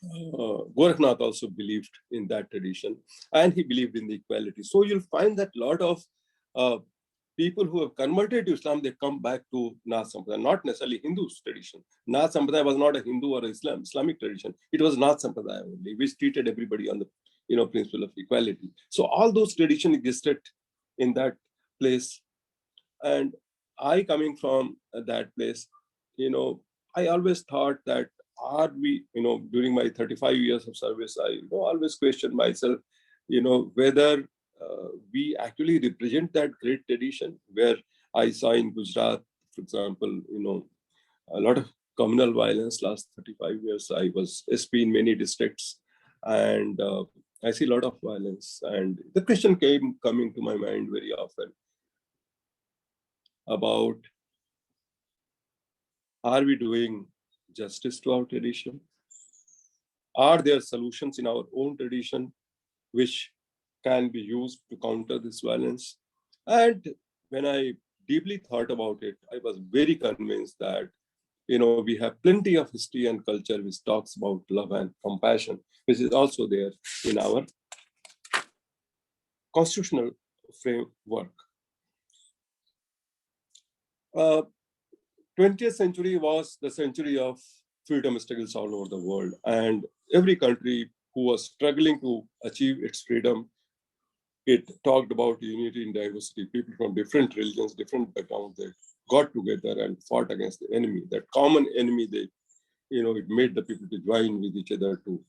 Gorakhnath also believed in that tradition, and he believed in the equality. So you'll find that a lot of people who have converted to Islam, they come back to Nath Sampradaya, not necessarily Hindu tradition. Nath Sampradaya was not a Hindu or Islamic tradition. It was Nath Sampradaya only, which treated everybody on the principle of equality. So all those traditions existed in that place. And I, coming from that place, I always thought that are we, during my 35 years of service, I always questioned myself, whether we actually represent that great tradition where I saw in Gujarat, for example, a lot of communal violence last 35 years. I was SP in many districts, and I see a lot of violence. And the question coming to my mind very often about, are we doing justice to our tradition? Are there solutions in our own tradition which can be used to counter this violence? And when I deeply thought about it, I was very convinced that, we have plenty of history and culture which talks about love and compassion, which is also there in our constitutional framework. 20th century was the century of freedom struggles all over the world, and every country who was struggling to achieve its freedom, it talked about unity in diversity. People from different religions, different backgrounds, they got together and fought against the enemy. That common enemy, it made the people to join with each other to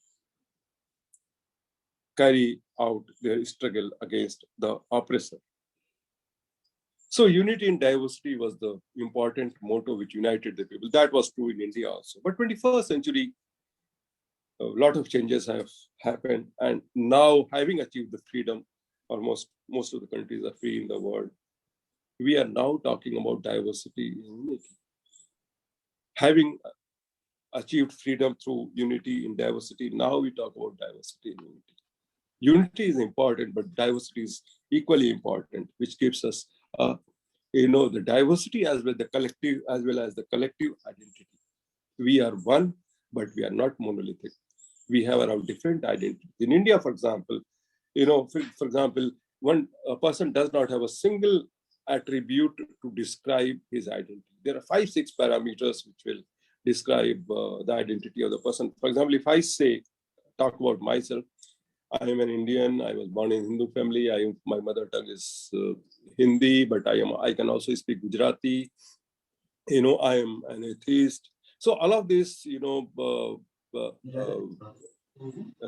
carry out their struggle against the oppressor. So unity in diversity was the important motto which united the people. That was true in India also. But 21st century, a lot of changes have happened. And now, having achieved the freedom, almost most of the countries are free in the world, we are now talking about diversity in unity. Having achieved freedom through unity in diversity, now we talk about diversity in unity. Unity is important, but diversity is equally important, which gives us the diversity as well as the collective identity. We are one, but we are not monolithic. We have our different identities. In India, for example, a person does not have a single attribute to describe his identity. There are 5-6 parameters which will describe the identity of the person. For example, if I talk about myself, I am an Indian. I was born in Hindu family. My mother tongue is Hindi, but I can also speak Gujarati. I am an atheist. So all of this,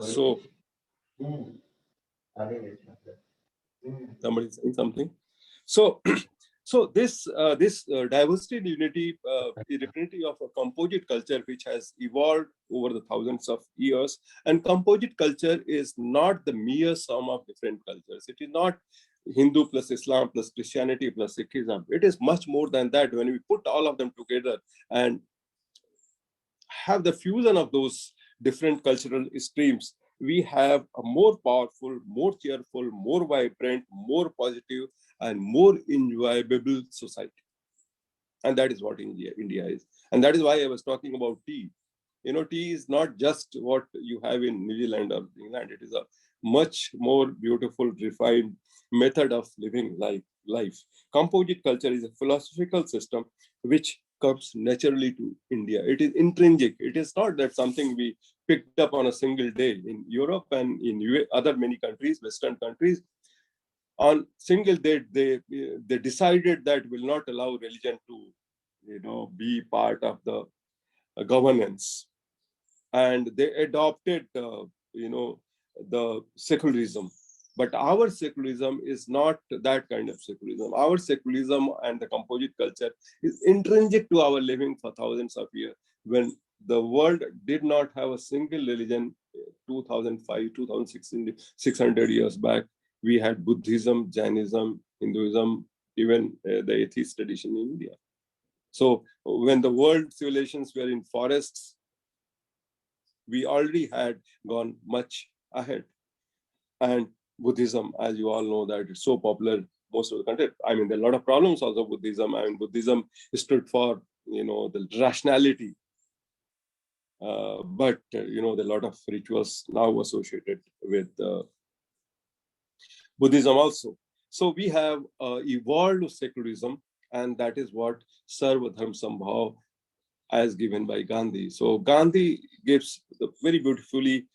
so somebody saying something. So this diversity and unity is representative of a composite culture which has evolved over the thousands of years. And composite culture is not the mere sum of different cultures. It is not Hindu plus Islam plus Christianity plus Sikhism. It is much more than that. When we put all of them together and have the fusion of those different cultural streams, we have a more powerful, more cheerful, more vibrant, more positive, and more enjoyable society. And that is what India is. And that is why I was talking about tea. Tea is not just what you have in New Zealand or England. It is a much more beautiful, refined method of living life. Composite culture is a philosophical system which comes naturally to India. It is intrinsic. It is not that something we picked up on a single day. In Europe and in other many countries, Western countries, on single day, they decided that will not allow religion to, be part of the governance. And they adopted, the secularism. But our secularism is not that kind of secularism. Our secularism and the composite culture is intrinsic to our living for thousands of years. When the world did not have a single religion, 2005, 2016, 600 years back, we had Buddhism, Jainism, Hinduism, even the atheist tradition in India. So when the world civilizations were in forests, we already had gone much ahead. And Buddhism, as you all know, that it's so popular most of the country. I mean, there are a lot of problems also with Buddhism. I mean, Buddhism stood for, the rationality. But, there are a lot of rituals now associated with Buddhism also. So we have evolved secularism, and that is what Sarva Dharma Sambhav as given by Gandhi. So Gandhi gives very beautifully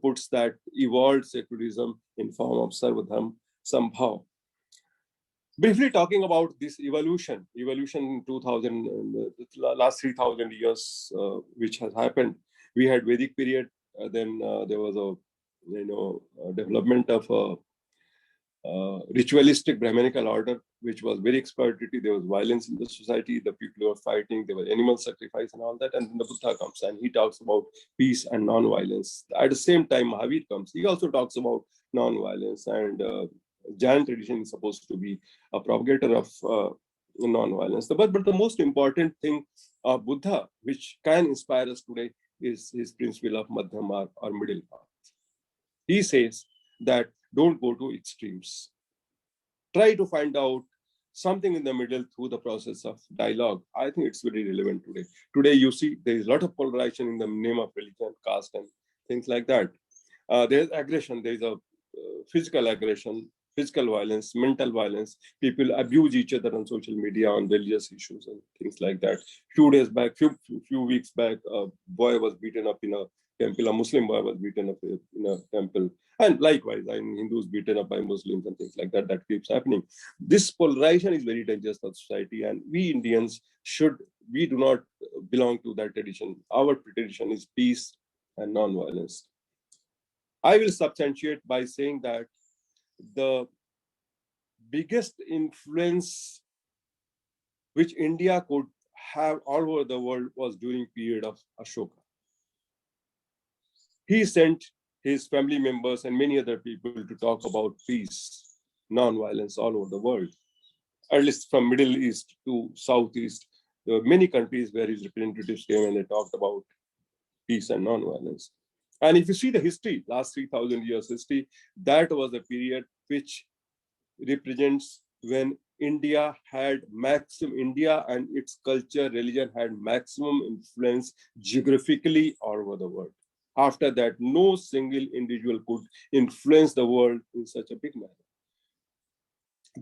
puts that evolved secularism in form of Sarva Dharma Sambhav. Briefly talking about this evolution in 2000, last 3,000 years, which has happened. We had Vedic period, then there was a development of a ritualistic Brahminical order, which was very exploitative. There was violence in the society. The people were fighting. There was animal sacrifice and all that. And then the Buddha comes and he talks about peace and non-violence. At the same time, Mahavir comes. He also talks about non-violence, and Jain tradition is supposed to be a propagator of non-violence. But the most important thing of Buddha, which can inspire us today, is his principle of Madhyama or middle path. He says that don't go to extremes. Try to find out something in the middle through the process of dialogue. I think it's very relevant today. Today, you see, there is a lot of polarization in the name of religion, caste, and things like that. There's aggression. There's a physical aggression, physical violence, mental violence. People abuse each other on social media on religious issues and things like that. Few weeks back, a boy was beaten up in a temple. A Muslim boy was beaten up in a temple. And likewise, Hindus beaten up by Muslims and things like that. That keeps happening. This polarization is very dangerous for society. And we Indians we do not belong to that tradition. Our tradition is peace and non-violence. I will substantiate by saying that the biggest influence which India could have all over the world was during period of Ashoka. He sent his family members and many other people to talk about peace, non-violence all over the world. At least from Middle East to Southeast, there were many countries where his representatives came and they talked about peace and non-violence. And if you see the history, last 3,000 years history, that was a period which represents when India and its culture, religion had maximum influence geographically all over the world. After that, no single individual could influence the world in such a big manner.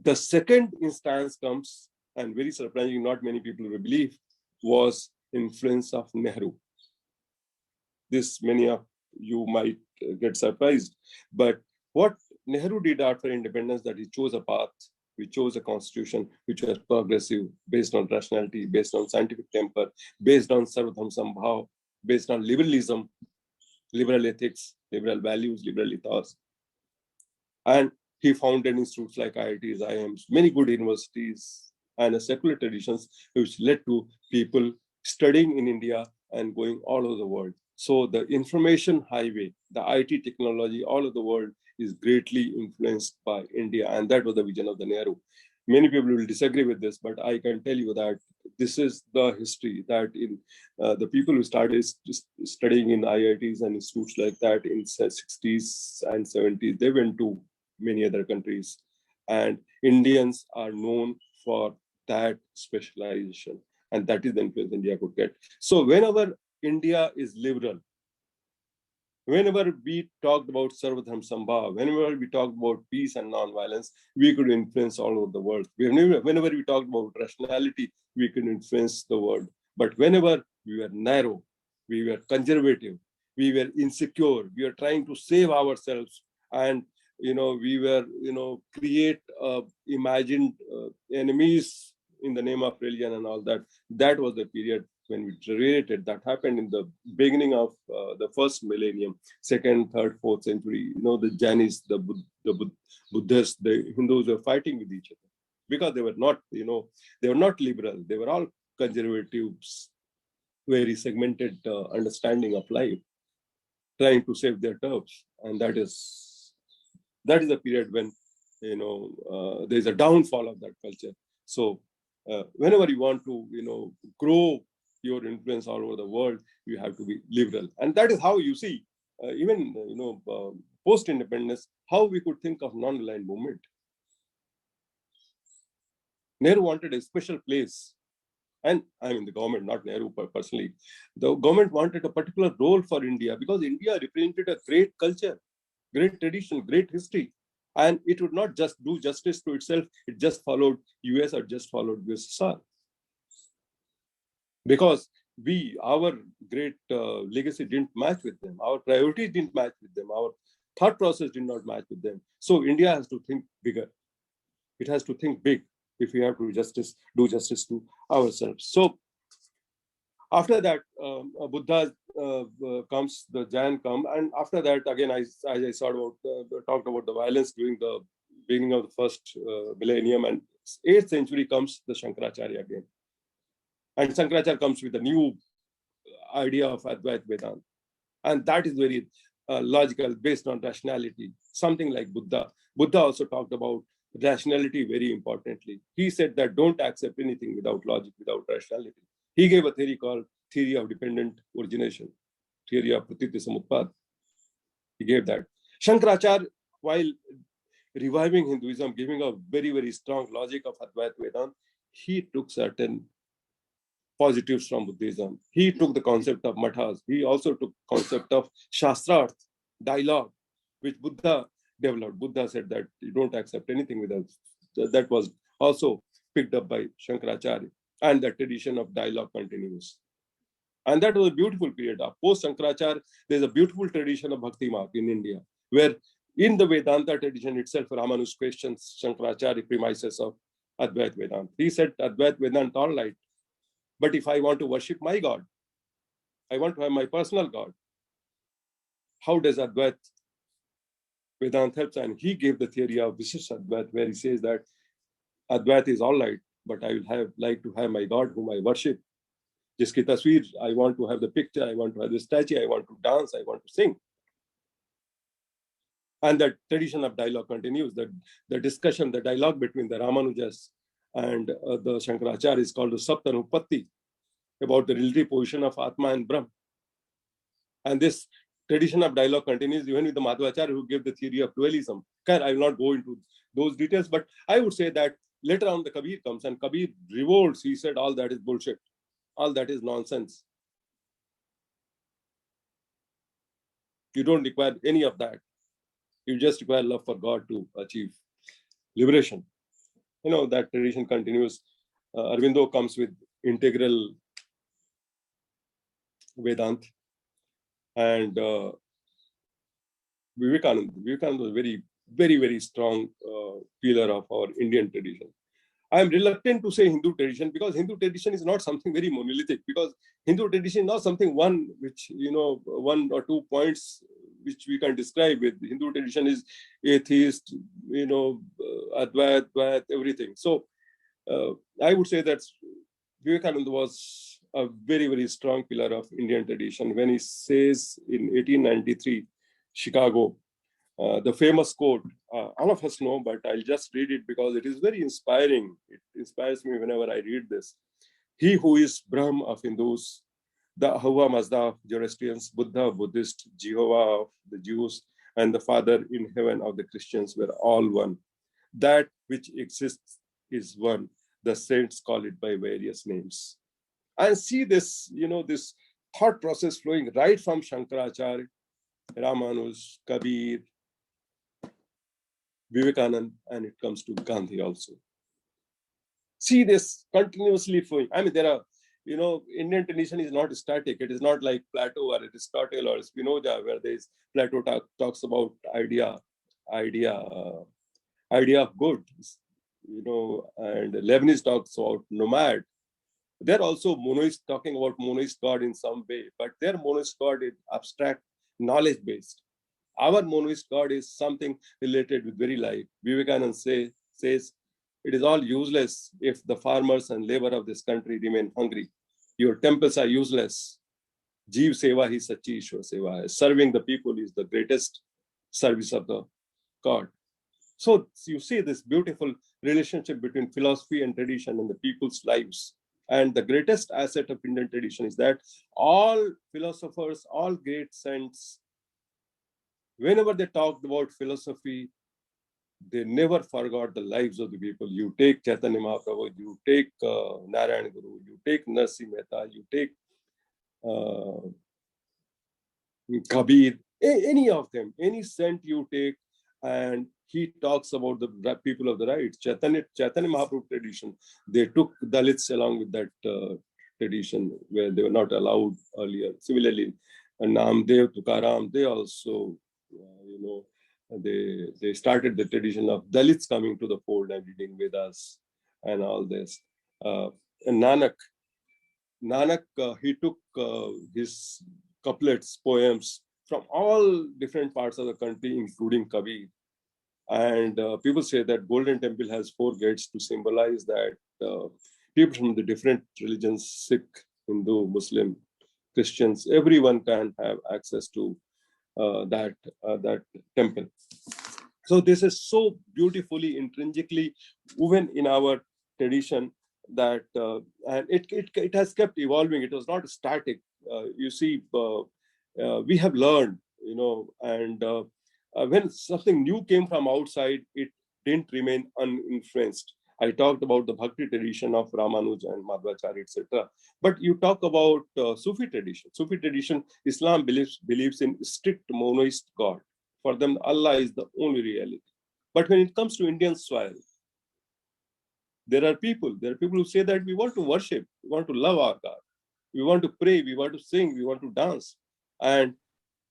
The second instance comes, and very surprising, not many people will believe, was influence of Nehru. This many of you might get surprised. But what Nehru did after independence, that he chose a path, we chose a constitution which was progressive, based on rationality, based on scientific temper, based on Sarva Dharma Sambhav, based on liberalism, liberal ethics, liberal values, liberal ethos. And he founded institutes like IITs, IIMs, many good universities, and secular traditions, which led to people studying in India and going all over the world. So the information highway, the IT technology, all over the world is greatly influenced by India. And that was the vision of the Nehru. Many people will disagree with this, but I can tell you that this is the history that in the people who started studying in IITs and institutes like that in the 60s and 70s, they went to many other countries. And Indians are known for that specialization. And that is the influence India could get. So whenever India is liberal, whenever we talked about Sarva Dharma Sambhav, whenever we talked about peace and non-violence, we could influence all over the world. Whenever we talked about rationality, we could influence the world. But whenever we were narrow, we were conservative, we were insecure, we were trying to save ourselves, and we were create imagined enemies in the name of religion and all that. That was the period when we deteriorated, that happened in the beginning of the first millennium, second, third, fourth century. The Jainis, the Buddhists, the Hindus were fighting with each other because they were not, they were not liberal. They were all conservatives, very segmented understanding of life, trying to save their turfs. And that is a period when, there's a downfall of that culture. So whenever you want to, grow your influence all over the world, you have to be liberal. And that is how you see, even, post-independence, how we could think of non-aligned movement. Nehru wanted a special place. And I mean, the government, not Nehru personally, the government wanted a particular role for India because India represented a great culture, great tradition, great history. And it would not just do justice to itself. It just followed US or just followed USSR. Because our great legacy didn't match with them. Our priorities didn't match with them. Our thought process did not match with them. So India has to think bigger. It has to think big if we have to do justice to ourselves. So after that, Buddha comes, the Jain come, and after that, again, as I talked about the violence during the beginning of the first millennium, and 8th century comes the Shankaracharya again. And Shankaracharya comes with a new idea of Advaita Vedanta. And that is very logical, based on rationality, something like Buddha. Buddha also talked about rationality very importantly. He said that don't accept anything without logic, without rationality. He gave a theory called theory of dependent origination, theory of pratitya samutpad. He gave that. Shankaracharya, while reviving Hinduism, giving a very, very strong logic of Advaita Vedanta, he took certain positives from Buddhism. He took the concept of mathas. He also took concept of shastrarth, dialogue, which Buddha developed. Buddha said that you don't accept anything without. That was also picked up by Shankaracharya, and the tradition of dialogue continues. And that was a beautiful period. Post Shankaracharya, there's a beautiful tradition of Bhakti Marg in India, where in the Vedanta tradition itself, Ramanuja questions Shankaracharya premises of Advaita Vedanta. He said, Advaita Vedanta, all right, but if I want to worship my God, I want to have my personal God, how does Advaita Vedanta help? And he gave the theory of Vishisht Advaita, where he says that Advaita is all right, but I will like to have my God whom I worship. Jiski tasveer, I want to have the picture, I want to have the statue, I want to dance, I want to sing. And the tradition of dialogue continues. The discussion, the dialogue between the Ramanujas and the Shankaracharya is called the Saptanupatti, about the relative position of Atma and Brahm. And this tradition of dialogue continues even with the Madhvacharya, who gave the theory of dualism. I will not go into those details, but I would say that later on the Kabir comes, and Kabir revolts. He said, all that is bullshit. All that is nonsense. You don't require any of that. You just require love for God to achieve liberation. That tradition continues. Aurobindo comes with integral Vedanta. And Vivekananda was very, very, very strong pillar of our Indian tradition. I am reluctant to say Hindu tradition, because Hindu tradition is not something very monolithic, because Hindu tradition is not something one which, one or two points which we can describe with. Hindu tradition is atheist, Advaita, everything. So I would say that Vivekananda was a very, very strong pillar of Indian tradition. When he says in 1893, Chicago, the famous quote, all of us know, but I'll just read it because it is very inspiring. It inspires me whenever I read this. He who is Brahm of Hindus, the Ahava Mazda of Zoroastrians, Buddha, Buddhist, Jehovah of the Jews, and the Father in heaven of the Christians were all one. That which exists is one. The saints call it by various names. And see this, this thought process flowing right from Shankaracharya, Ramanuj, Kabir, Vivekananda, and it comes to Gandhi also. See this continuously flowing. I mean, there are, Indian tradition is not static. It is not like Plato or Aristotle or Spinoza, where Plato talks about idea of good, and Leibniz talks about nomad. They're also monoist, talking about monoist God in some way, but their monoist God is abstract, knowledge-based. Our monoist God is something related with very life. Vivekananda says, it is all useless if the farmers and labor of this country remain hungry. Your temples are useless. Jeev Seva hi sachi Ishwar Seva hai. Serving the people is the greatest service of the God. So you see this beautiful relationship between philosophy and tradition in the people's lives. And the greatest asset of Indian tradition is that all philosophers, all great saints, whenever they talked about philosophy, they never forgot the lives of the people. You take Chaitanya Mahaprabhu, you take Narayan Guru, you take Narsi Mehta, you take Kabir, any of them, any saint you take, and he talks about the people of the right. Chaitanya Mahaprabhu tradition, they took Dalits along with that tradition where they were not allowed earlier. Similarly, Namdev, Tukaram, they also, they started the tradition of Dalits coming to the fold and reading Vedas and all this. And Nanak, he took his couplets, poems from all different parts of the country, including Kabir. And people say that Golden Temple has 4 gates to symbolize that people from the different religions, Sikh, Hindu, Muslim, Christians, everyone can have access to that temple. So this is so beautifully, intrinsically woven in our tradition that, and it has kept evolving. It was not static. You see, we have learned, and when something new came from outside, it didn't remain uninfluenced. I talked about the Bhakti tradition of Ramanuja and Madhvacharya, etc. But you talk about Sufi tradition. Sufi tradition, Islam believes in strict monoist God. For them, Allah is the only reality. But when it comes to Indian soil, there are people who say that we want to worship, we want to love our God, we want to pray, we want to sing, we want to dance. And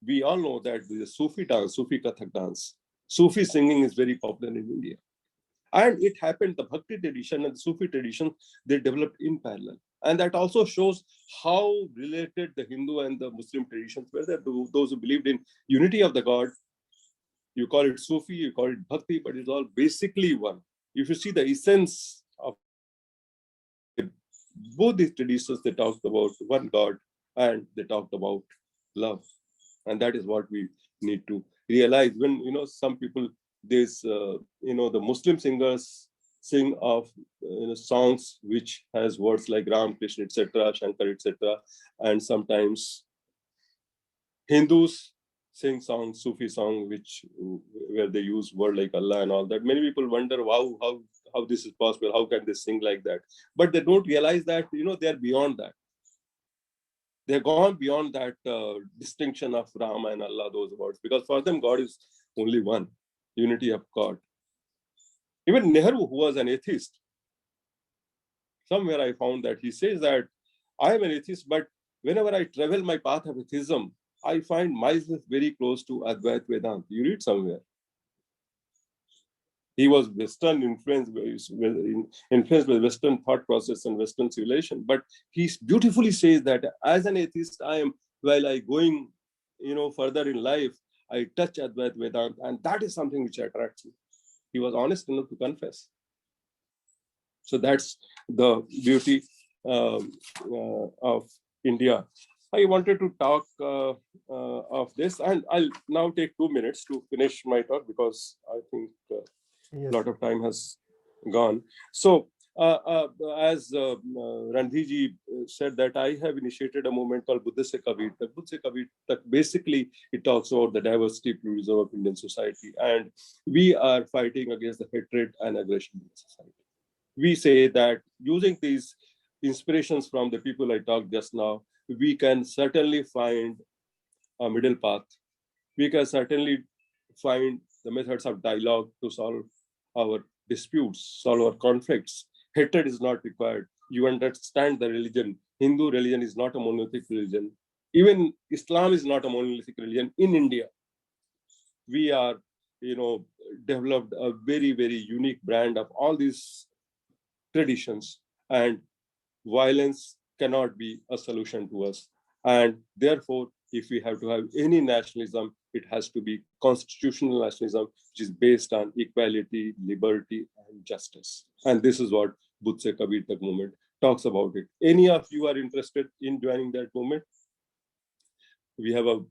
we all know that the Sufi dance, Sufi Kathak dance, Sufi singing is very popular in India. And it happened, the Bhakti tradition and the Sufi tradition, they developed in parallel. And that also shows how related the Hindu and the Muslim traditions were. There, those who believed in unity of the God, you call it Sufi, you call it Bhakti, but it's all basically one. If you see the essence of both these traditions, they talked about one God and they talked about love. And that is what we need to realize. When, some people, the Muslim singers sing of songs which has words like Ram, Krishna, etc., Shankar, etc. And sometimes Hindus sing songs, Sufi song, where they use word like Allah and all that. Many people wonder how this is possible. How can they sing like that? But they don't realize that they are beyond that. They're gone beyond that distinction of Rama and Allah, those words, because for them God is only one, unity of God. Even Nehru, who was an atheist, somewhere I found that he says that I am an atheist, but whenever I travel my path of atheism, I find myself very close to Advaita Vedanta. You read somewhere. He was Western influenced by Western thought process and Western civilization. But he beautifully says that as an atheist, while I going, further in life, I touch Advaita Vedanta, and that is something which attracts me. He was honest enough to confess. So that's the beauty of India. I wanted to talk of this, and I'll now take 2 minutes to finish my talk because I think a lot of time has gone. So, as Randhiji said, that I have initiated a movement called Buddha Se Kabir Tak. Buddha Se Kabir Tak, basically, it talks about the diversity, pluralism of Indian society, and we are fighting against the hatred and aggression in society. We say that using these inspirations from the people I talked just now, we can certainly find a middle path. We can certainly find the methods of dialogue to solve our disputes, solve our conflicts. Hatred is not required. You understand the religion. Hindu religion is not a monolithic religion. Even Islam is not a monolithic religion in India. We are, developed a very, very unique brand of all these traditions. And violence cannot be a solution to us. And therefore, if we have to have any nationalism, it has to be constitutional nationalism, which is based on equality, liberty, and justice. And this is what Budh Se Kabir Tak movement talks about it. Any of you are interested in joining that movement? We have a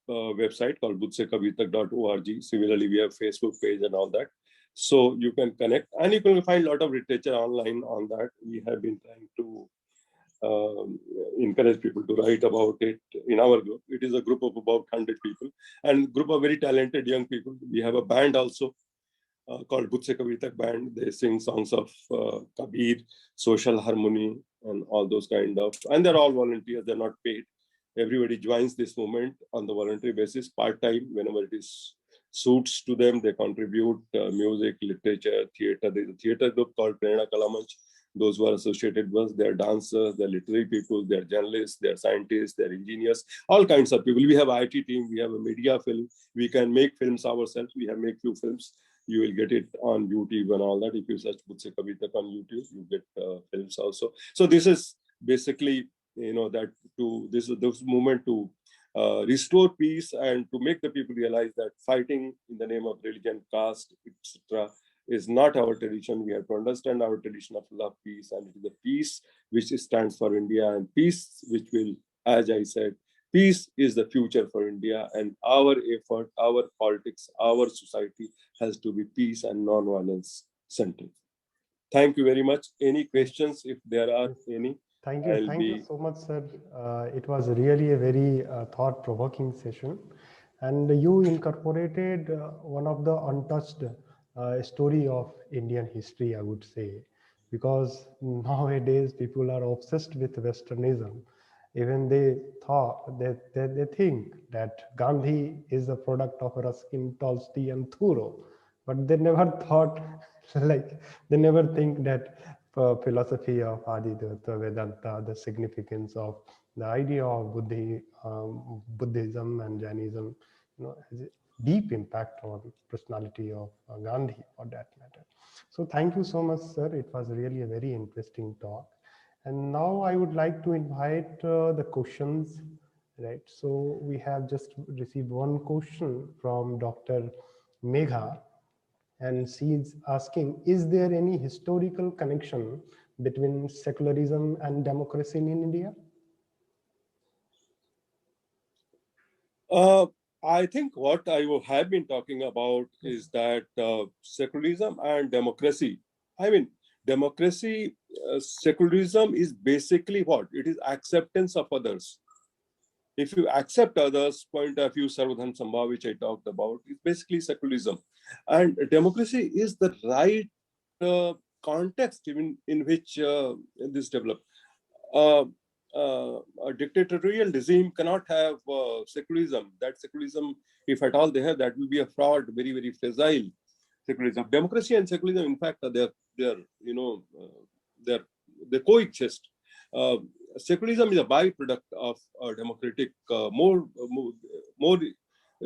website called budhsekabirtak.org. Similarly, we have Facebook page and all that. So you can connect, and you can find a lot of literature online on that. We have been trying to encourage people to write about it in our group. It is a group of about 100 people and group of very talented young people. We have a band also called Budh Se Kabir Tak Band. They sing songs of Kabir, social harmony, and all those kind of, and they're all volunteers, they're not paid. Everybody joins this movement on the voluntary basis, part-time, whenever it is suits to them. They contribute music, literature, theater. There's a theater group called Prerna Kalamanch. Those who are associated with us, they're dancers, they're literary people, they're journalists, they're scientists, they're engineers, all kinds of people. We have IT team, we have a media film. We can make films ourselves. We have made few films. You will get it on YouTube and all that. If you search Budh Se Kabir Tak on YouTube, you get films also. So this is basically, that this movement to restore peace and to make the people realize that fighting in the name of religion, caste, etc., is not our tradition. We have to understand our tradition of love, peace, and it is the peace which stands for India, and peace which will, as I said, peace is the future for India, and our effort, our politics, our society has to be peace and non-violence centered. Thank you very much. Any questions, if there are any? Thank you so much, sir. It was really a very thought-provoking session, and you incorporated one of the untouched story of Indian history, I would say, because nowadays people are obsessed with Westernism. Even they think that Gandhi is a product of Ruskin, Tolstoy, and Thoreau, but they never thought, they never think that philosophy of Adidvaita, Vedanta, the significance of the idea of Buddhism and Jainism, has a deep impact on personality of Gandhi, for that matter. So thank you so much, sir. It was really a very interesting talk. And now I would like to invite the questions, right? So we have just received one question from Dr. Megha, and she's asking, is there any historical connection between secularism and democracy in India? I think what I have been talking about is that secularism and democracy, democracy, secularism is basically what? It is acceptance of others. If you accept others' point of view, Sarvadharma Sambhav, which I talked about, is basically secularism. And democracy is the right context in which this developed. A dictatorial regime cannot have secularism. That secularism, if at all they have, that will be a fraud, very, very fragile secularism. Democracy and secularism, in fact, they coexist. Secularism is a byproduct of democratic. More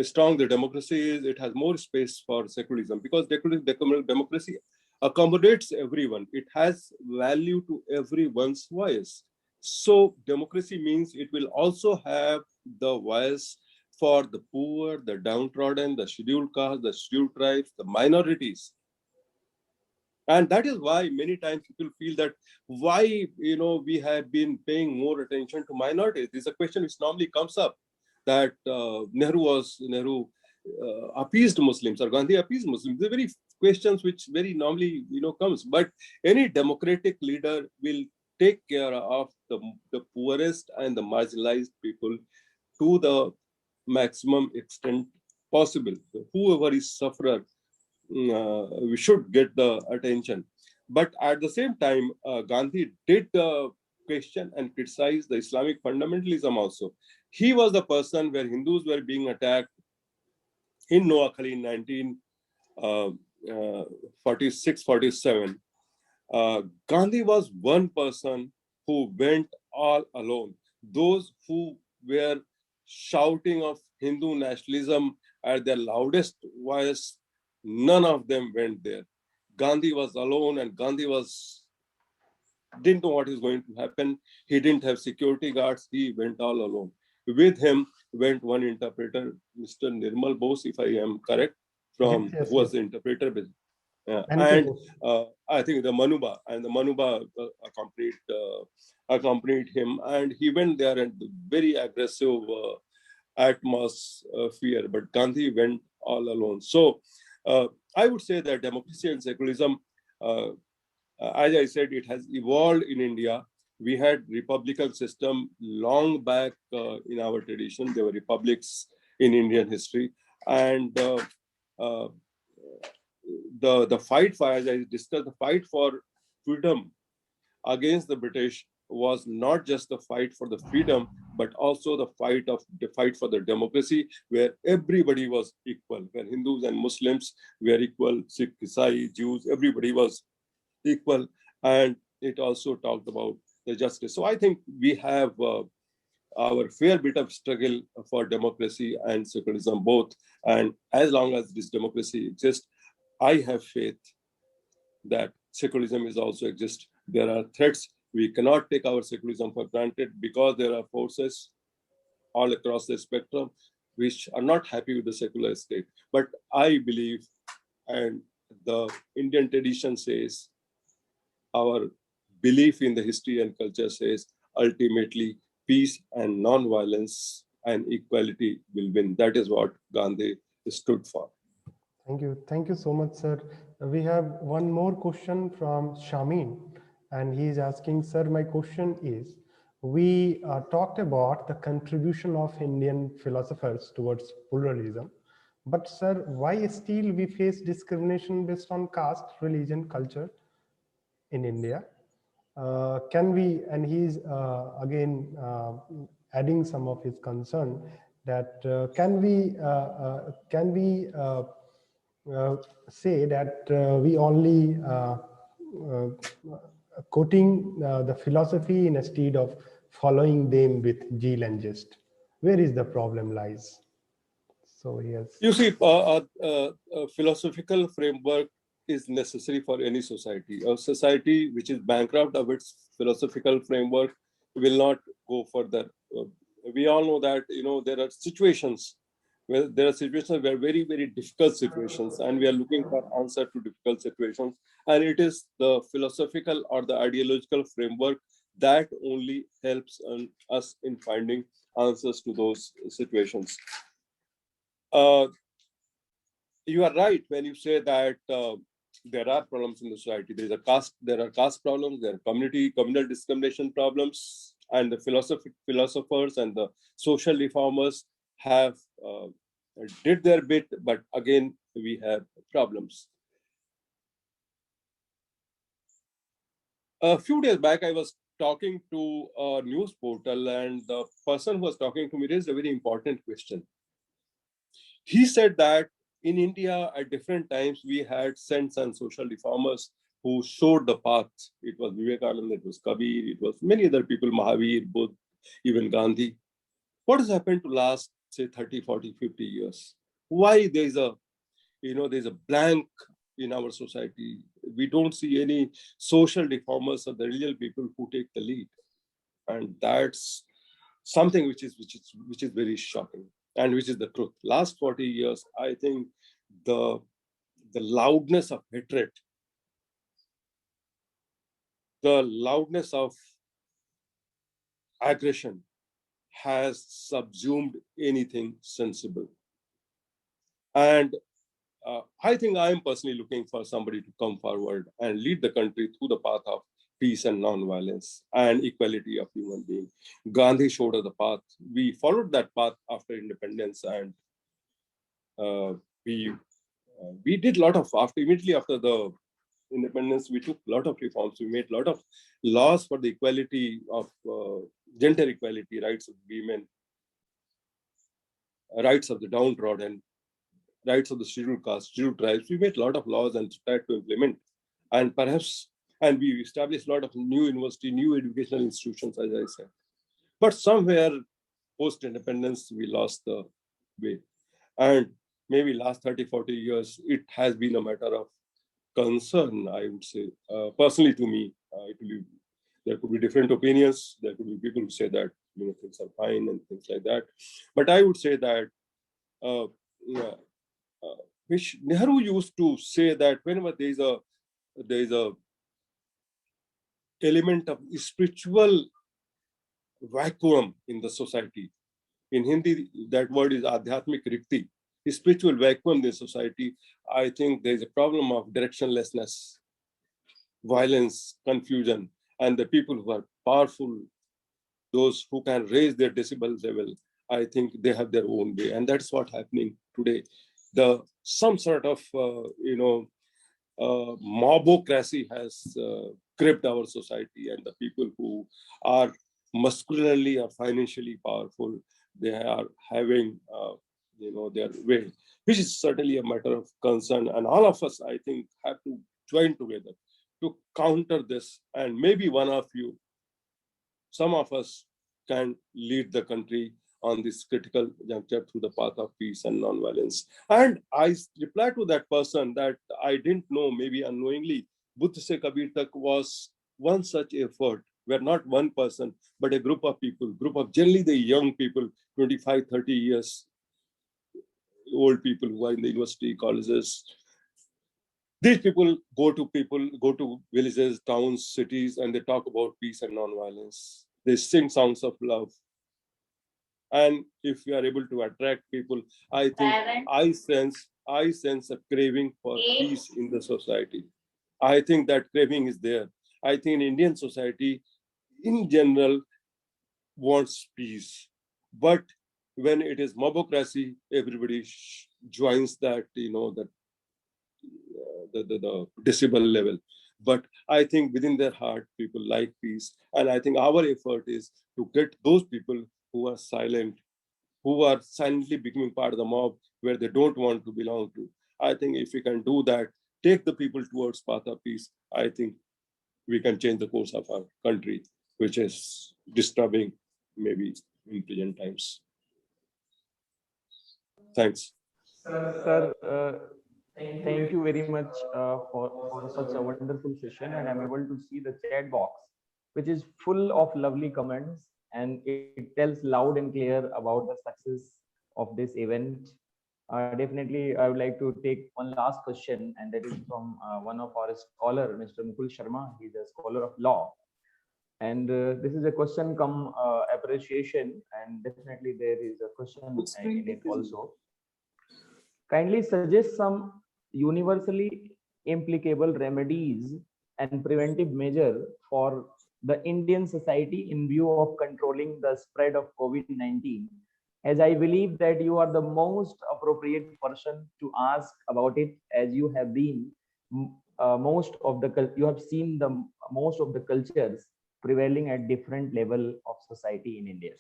strong the democracy is, it has more space for secularism, because democracy accommodates everyone. It has value to everyone's voice. So democracy means it will also have the voice for the poor, the downtrodden, the scheduled castes, the scheduled tribes, the minorities. And that is why many times people feel that why, we have been paying more attention to minorities. This is a question which normally comes up, that Nehru appeased Muslims, or Gandhi appeased Muslims. These are very questions which very normally, comes. But any democratic leader will take care of the poorest and the marginalized people to the maximum extent possible. So whoever is sufferer, we should get the attention. But at the same time, Gandhi did question and criticize the Islamic fundamentalism also. He was the person where Hindus were being attacked in Noakhali in 1946-47. Gandhi was one person who went all alone. Those who were shouting of Hindu nationalism at their loudest voice, none of them went there. Gandhi was alone, and Gandhi was didn't know what is going to happen. He didn't have security guards. He went all alone. With him went one interpreter, Mr. Nirmal Bose, if I am correct, Yes, who was the interpreter. NK And Bose. I think the Manuba accompanied him, and he went there and very aggressive atmosphere. But Gandhi went all alone. So I would say that democracy and secularism, as I said, it has evolved in India. We had republican system long back in our tradition. There were republics in Indian history, and uh, the fight for, as I discussed, the fight for freedom against the British was not just the fight for the freedom, but also the fight for the democracy, where everybody was equal, where Hindus and Muslims were equal, Sikh, Isai, Jews, everybody was equal, and it also talked about the justice. So I think we have our fair bit of struggle for democracy and secularism both, and as long as this democracy exists, I have faith that secularism is also exist. There are threats. We cannot take our secularism for granted because there are forces all across the spectrum which are not happy with the secular state. But I believe, and the Indian tradition says, our belief in the history and culture says, ultimately, peace and non-violence and equality will win. That is what Gandhi stood for. Thank you. Thank you so much, sir. We have one more question from Shamin, and he is asking, sir, my question is, we talked about the contribution of Indian philosophers towards pluralism, but sir, why still we face discrimination based on caste, religion, culture in India? Can we, and he's again adding some of his concern that can we say that we only quoting the philosophy instead of following them with zeal and jest? Where is the problem lies? So yes. You see, a philosophical framework is necessary for any society. A society which is bankrupt of its philosophical framework will not go further. We all know that there are situations where very, very difficult situations, and we are looking for answer to difficult situations. And it is the philosophical or the ideological framework that only helps us in finding answers to those situations. You are right when you say that there are problems in the society. There are caste problems, there are communal discrimination problems, and the philosophers and the social reformers have did their bit, but again we have problems. A few days back, I was talking to a news portal, and the person who was talking to me raised a very important question. He said that in India, at different times, we had saints and social reformers who showed the path. It was Vivekananda, it was Kabir, it was many other people, Mahavir, Buddha, even Gandhi. What has happened to last, say, 30, 40, 50 years? Why there's a blank in our society? We don't see any social reformers or the real people who take the lead. And that's something which is very shocking, and which is the truth. Last 40 years, I think the loudness of hatred, the loudness of aggression has subsumed anything sensible. And I think I am personally looking for somebody to come forward and lead the country through the path of peace and non-violence and equality of human beings. Gandhi showed us the path. We followed that path after independence, and we did a lot of, immediately after the independence, we took a lot of reforms. We made a lot of laws for the equality of gender equality, rights of women, rights of the downtrodden, rights of the scheduled caste, scheduled tribes. We made a lot of laws and tried to implement. And we established a lot of new university, new educational institutions, as I said. But somewhere post-independence, we lost the way. And maybe last 30, 40 years, it has been a matter of concern, I would say. Personally to me, There could be different opinions. There could be people who say that things are fine and things like that. But I would say that which Nehru used to say that whenever there is a element of spiritual vacuum in the society. In Hindi, that word is adhyatmik rikti, spiritual vacuum in the society. I think there is a problem of directionlessness, violence, confusion, and the people who are powerful, those who can raise their decibel level, I think they have their own way, and that's what's happening today. Some sort of mobocracy has gripped our society, and the people who are muscularly or financially powerful, they are having their way, which is certainly a matter of concern, and all of us, I think, have to join together to counter this. And maybe some of us can lead the country on this critical juncture through the path of peace and non-violence. And I replied to that person that I didn't know, maybe unknowingly, Buddh Se Kabir Tak was one such effort where not one person, but a group of people, generally the young people, 25, 30 years old people who are in the university, colleges. These people go to villages, towns, cities, and they talk about peace and non-violence. They sing songs of love. And if we are able to attract people, I think I sense a craving for peace in the society. I think that craving is there. I think Indian society in general wants peace. But when it is mobocracy, everybody joins that, the decibel level. But I think within their heart, people like peace. And I think our effort is to get those people who are silent, who are silently becoming part of the mob where they don't want to belong to. I think if we can do that, take the people towards path of peace, I think we can change the course of our country, which is disturbing maybe in present times. Thanks. Sir, thank you very much for such a wonderful session, and I'm able to see the chat box, which is full of lovely comments, and it tells loud and clear about the success of this event. Definitely, I would like to take one last question, and that is from one of our scholar, Mr. Mukul Sharma. He's a scholar of law, and this is a question come appreciation, and definitely there is a question in it also. Kindly suggest some universally applicable remedies and preventive measure for the Indian society in view of controlling the spread of COVID-19, as I believe that you are the most appropriate person to ask about it, as you have been you have seen the most of the cultures prevailing at different level of society in India.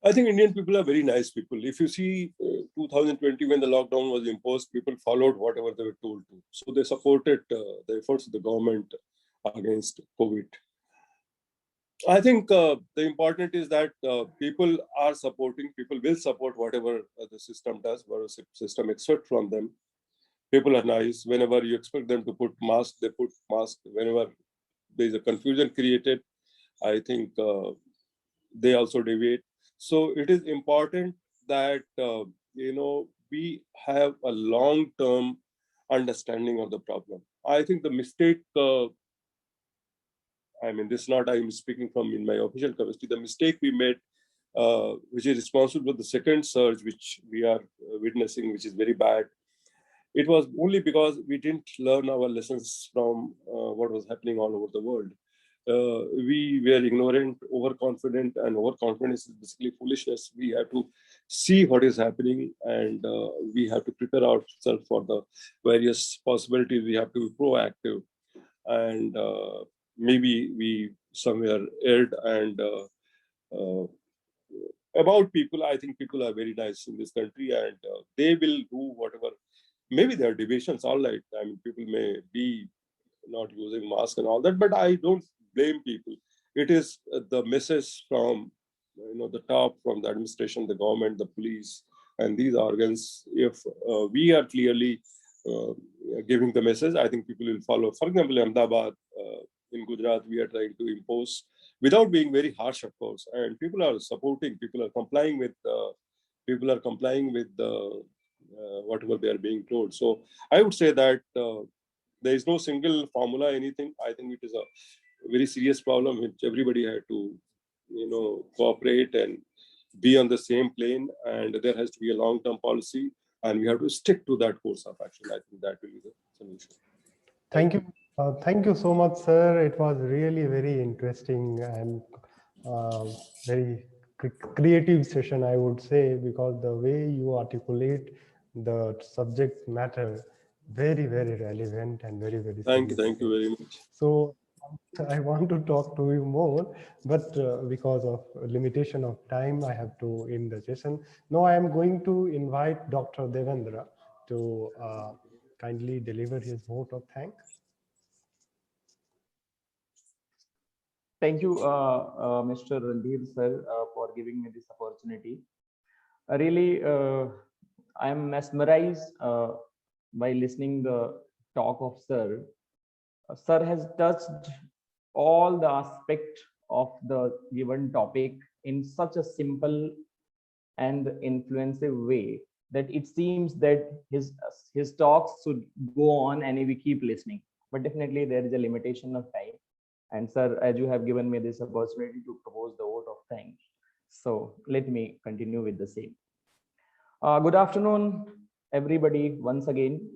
I think Indian people are very nice people. If you see 2020, when the lockdown was imposed, people followed whatever they were told to. So they supported the efforts of the government against COVID. I think the important is that people will support whatever the system does, whatever system expects from them. People are nice. Whenever you expect them to put masks, they put masks. Whenever there is a confusion created, I think they also deviate. So it is important that, we have a long-term understanding of the problem. I think the mistake, this is not I'm speaking from in my official capacity, the mistake we made, which is responsible for the second surge, which we are witnessing, which is very bad. It was only because we didn't learn our lessons from what was happening all over the world. We were ignorant, overconfident, and overconfidence is basically foolishness. We have to see what is happening, and we have to prepare ourselves for the various possibilities. We have to be proactive, and maybe we somewhere erred. And about people, I think people are very nice in this country, and they will do whatever. Maybe there are deviations, all right. People may be not using masks and all that, but I don't blame people. It is the message from the top, from the administration, the government, the police, and these organs. If we are clearly giving the message, I think people will follow. For example, Ahmedabad, in Gujarat, we are trying to impose without being very harsh, of course. And people are supporting, people are complying with whatever they are being told. So I would say that there is no single formula, anything. I think it is a very serious problem which everybody had to, cooperate and be on the same plane. And there has to be a long-term policy, and we have to stick to that course of action. I think that will be the solution. Thank you. Thank you so much, sir. It was really very interesting and very creative session, I would say, because the way you articulate the subject matter, very, very relevant and very, very Thank you very much. So I want to talk to you more, but because of limitation of time, I have to end the session. Now I am going to invite Dr. Devendra to kindly deliver his vote of thanks. Thank you, Mr. Randhir sir, for giving me this opportunity. Really, I am mesmerized by listening the talk of sir. Sir has touched all the aspect of the given topic in such a simple and influensive way that it seems that his talks should go on and we keep listening. But definitely there is a limitation of time. And sir, as you have given me this opportunity to propose the vote of thanks, so let me continue with the same. Good afternoon, everybody, once again.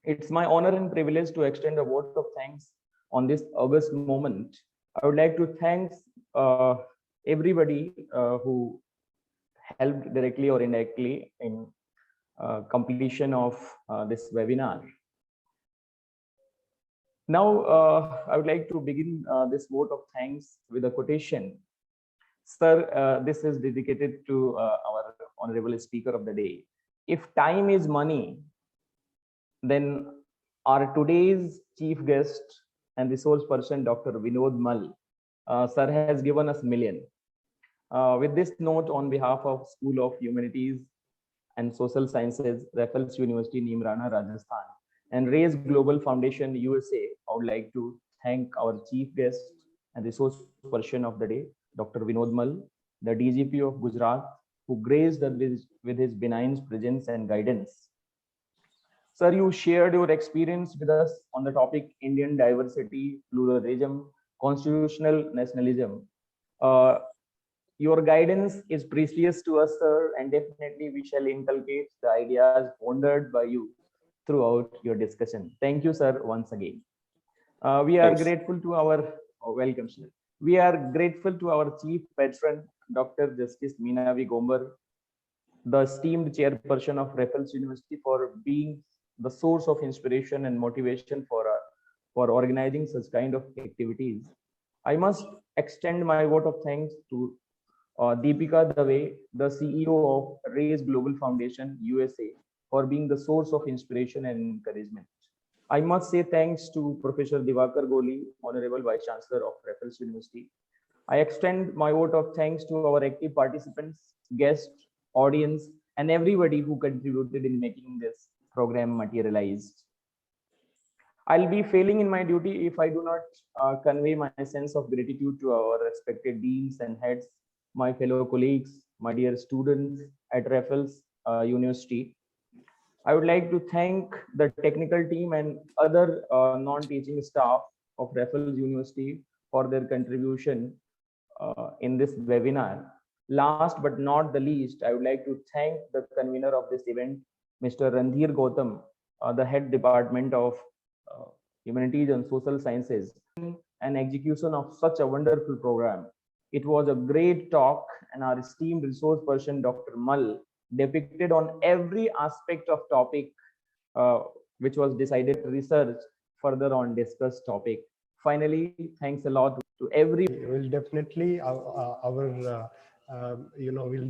It's my honor and privilege to extend a vote of thanks on this august moment. I would like to thank everybody who helped directly or indirectly in completion of this webinar. Now, I would like to begin this vote of thanks with a quotation. Sir, this is dedicated to our honorable speaker of the day. If time is money, then our today's chief guest and resource person, Dr. Vinod Mal, sir has given us million. With this note, on behalf of School of Humanities and Social Sciences, Raffles University, Nimrana, Rajasthan, and Raise Global Foundation, USA, I would like to thank our chief guest and resource person of the day, Dr. Vinod Mal, the DGP of Gujarat, who graced us with his benign presence and guidance. Sir, you shared your experience with us on the topic Indian diversity, pluralism, constitutional nationalism. Your guidance is precious to us, sir, and definitely we shall inculcate the ideas pondered by you throughout your discussion. Thank you, sir, once again. We are grateful to our, welcome, sir. We are grateful to our chief patron, Dr. Justice Meenavi Gombar, the esteemed chairperson of Raffles University, for being the source of inspiration and motivation for organizing such kind of activities. I must extend my vote of thanks to Deepika Dave, the CEO of Raise Global Foundation, USA, for being the source of inspiration and encouragement. I must say thanks to Professor Divakar Goli, Honorable Vice Chancellor of Raffles University. I extend my vote of thanks to our active participants, guests, audience, and everybody who contributed in making this program materialized. I'll be failing in my duty if I do not convey my sense of gratitude to our respected deans and heads, my fellow colleagues, my dear students at Raffles University. I would like to thank the technical team and other non-teaching staff of Raffles University for their contribution in this webinar. Last but not the least, I would like to thank the convener of this event, Mr. Randhir Gautam, the head department of Humanities and Social Sciences, and execution of such a wonderful program. It was a great talk, and our esteemed resource person, Dr. Mal, depicted on every aspect of topic which was decided to research further on discussed topic. Finally, thanks a lot to every. Will definitely will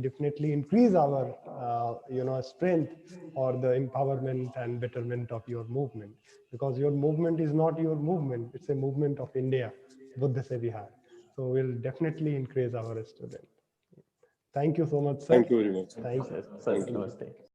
definitely increase our strength or the empowerment and betterment of your movement, because your movement is not your movement, it's a movement of India, Buddha Se Bihar. So we'll definitely increase our student. Thank you so much, sir. Thank you very much. Thank you. Namaste.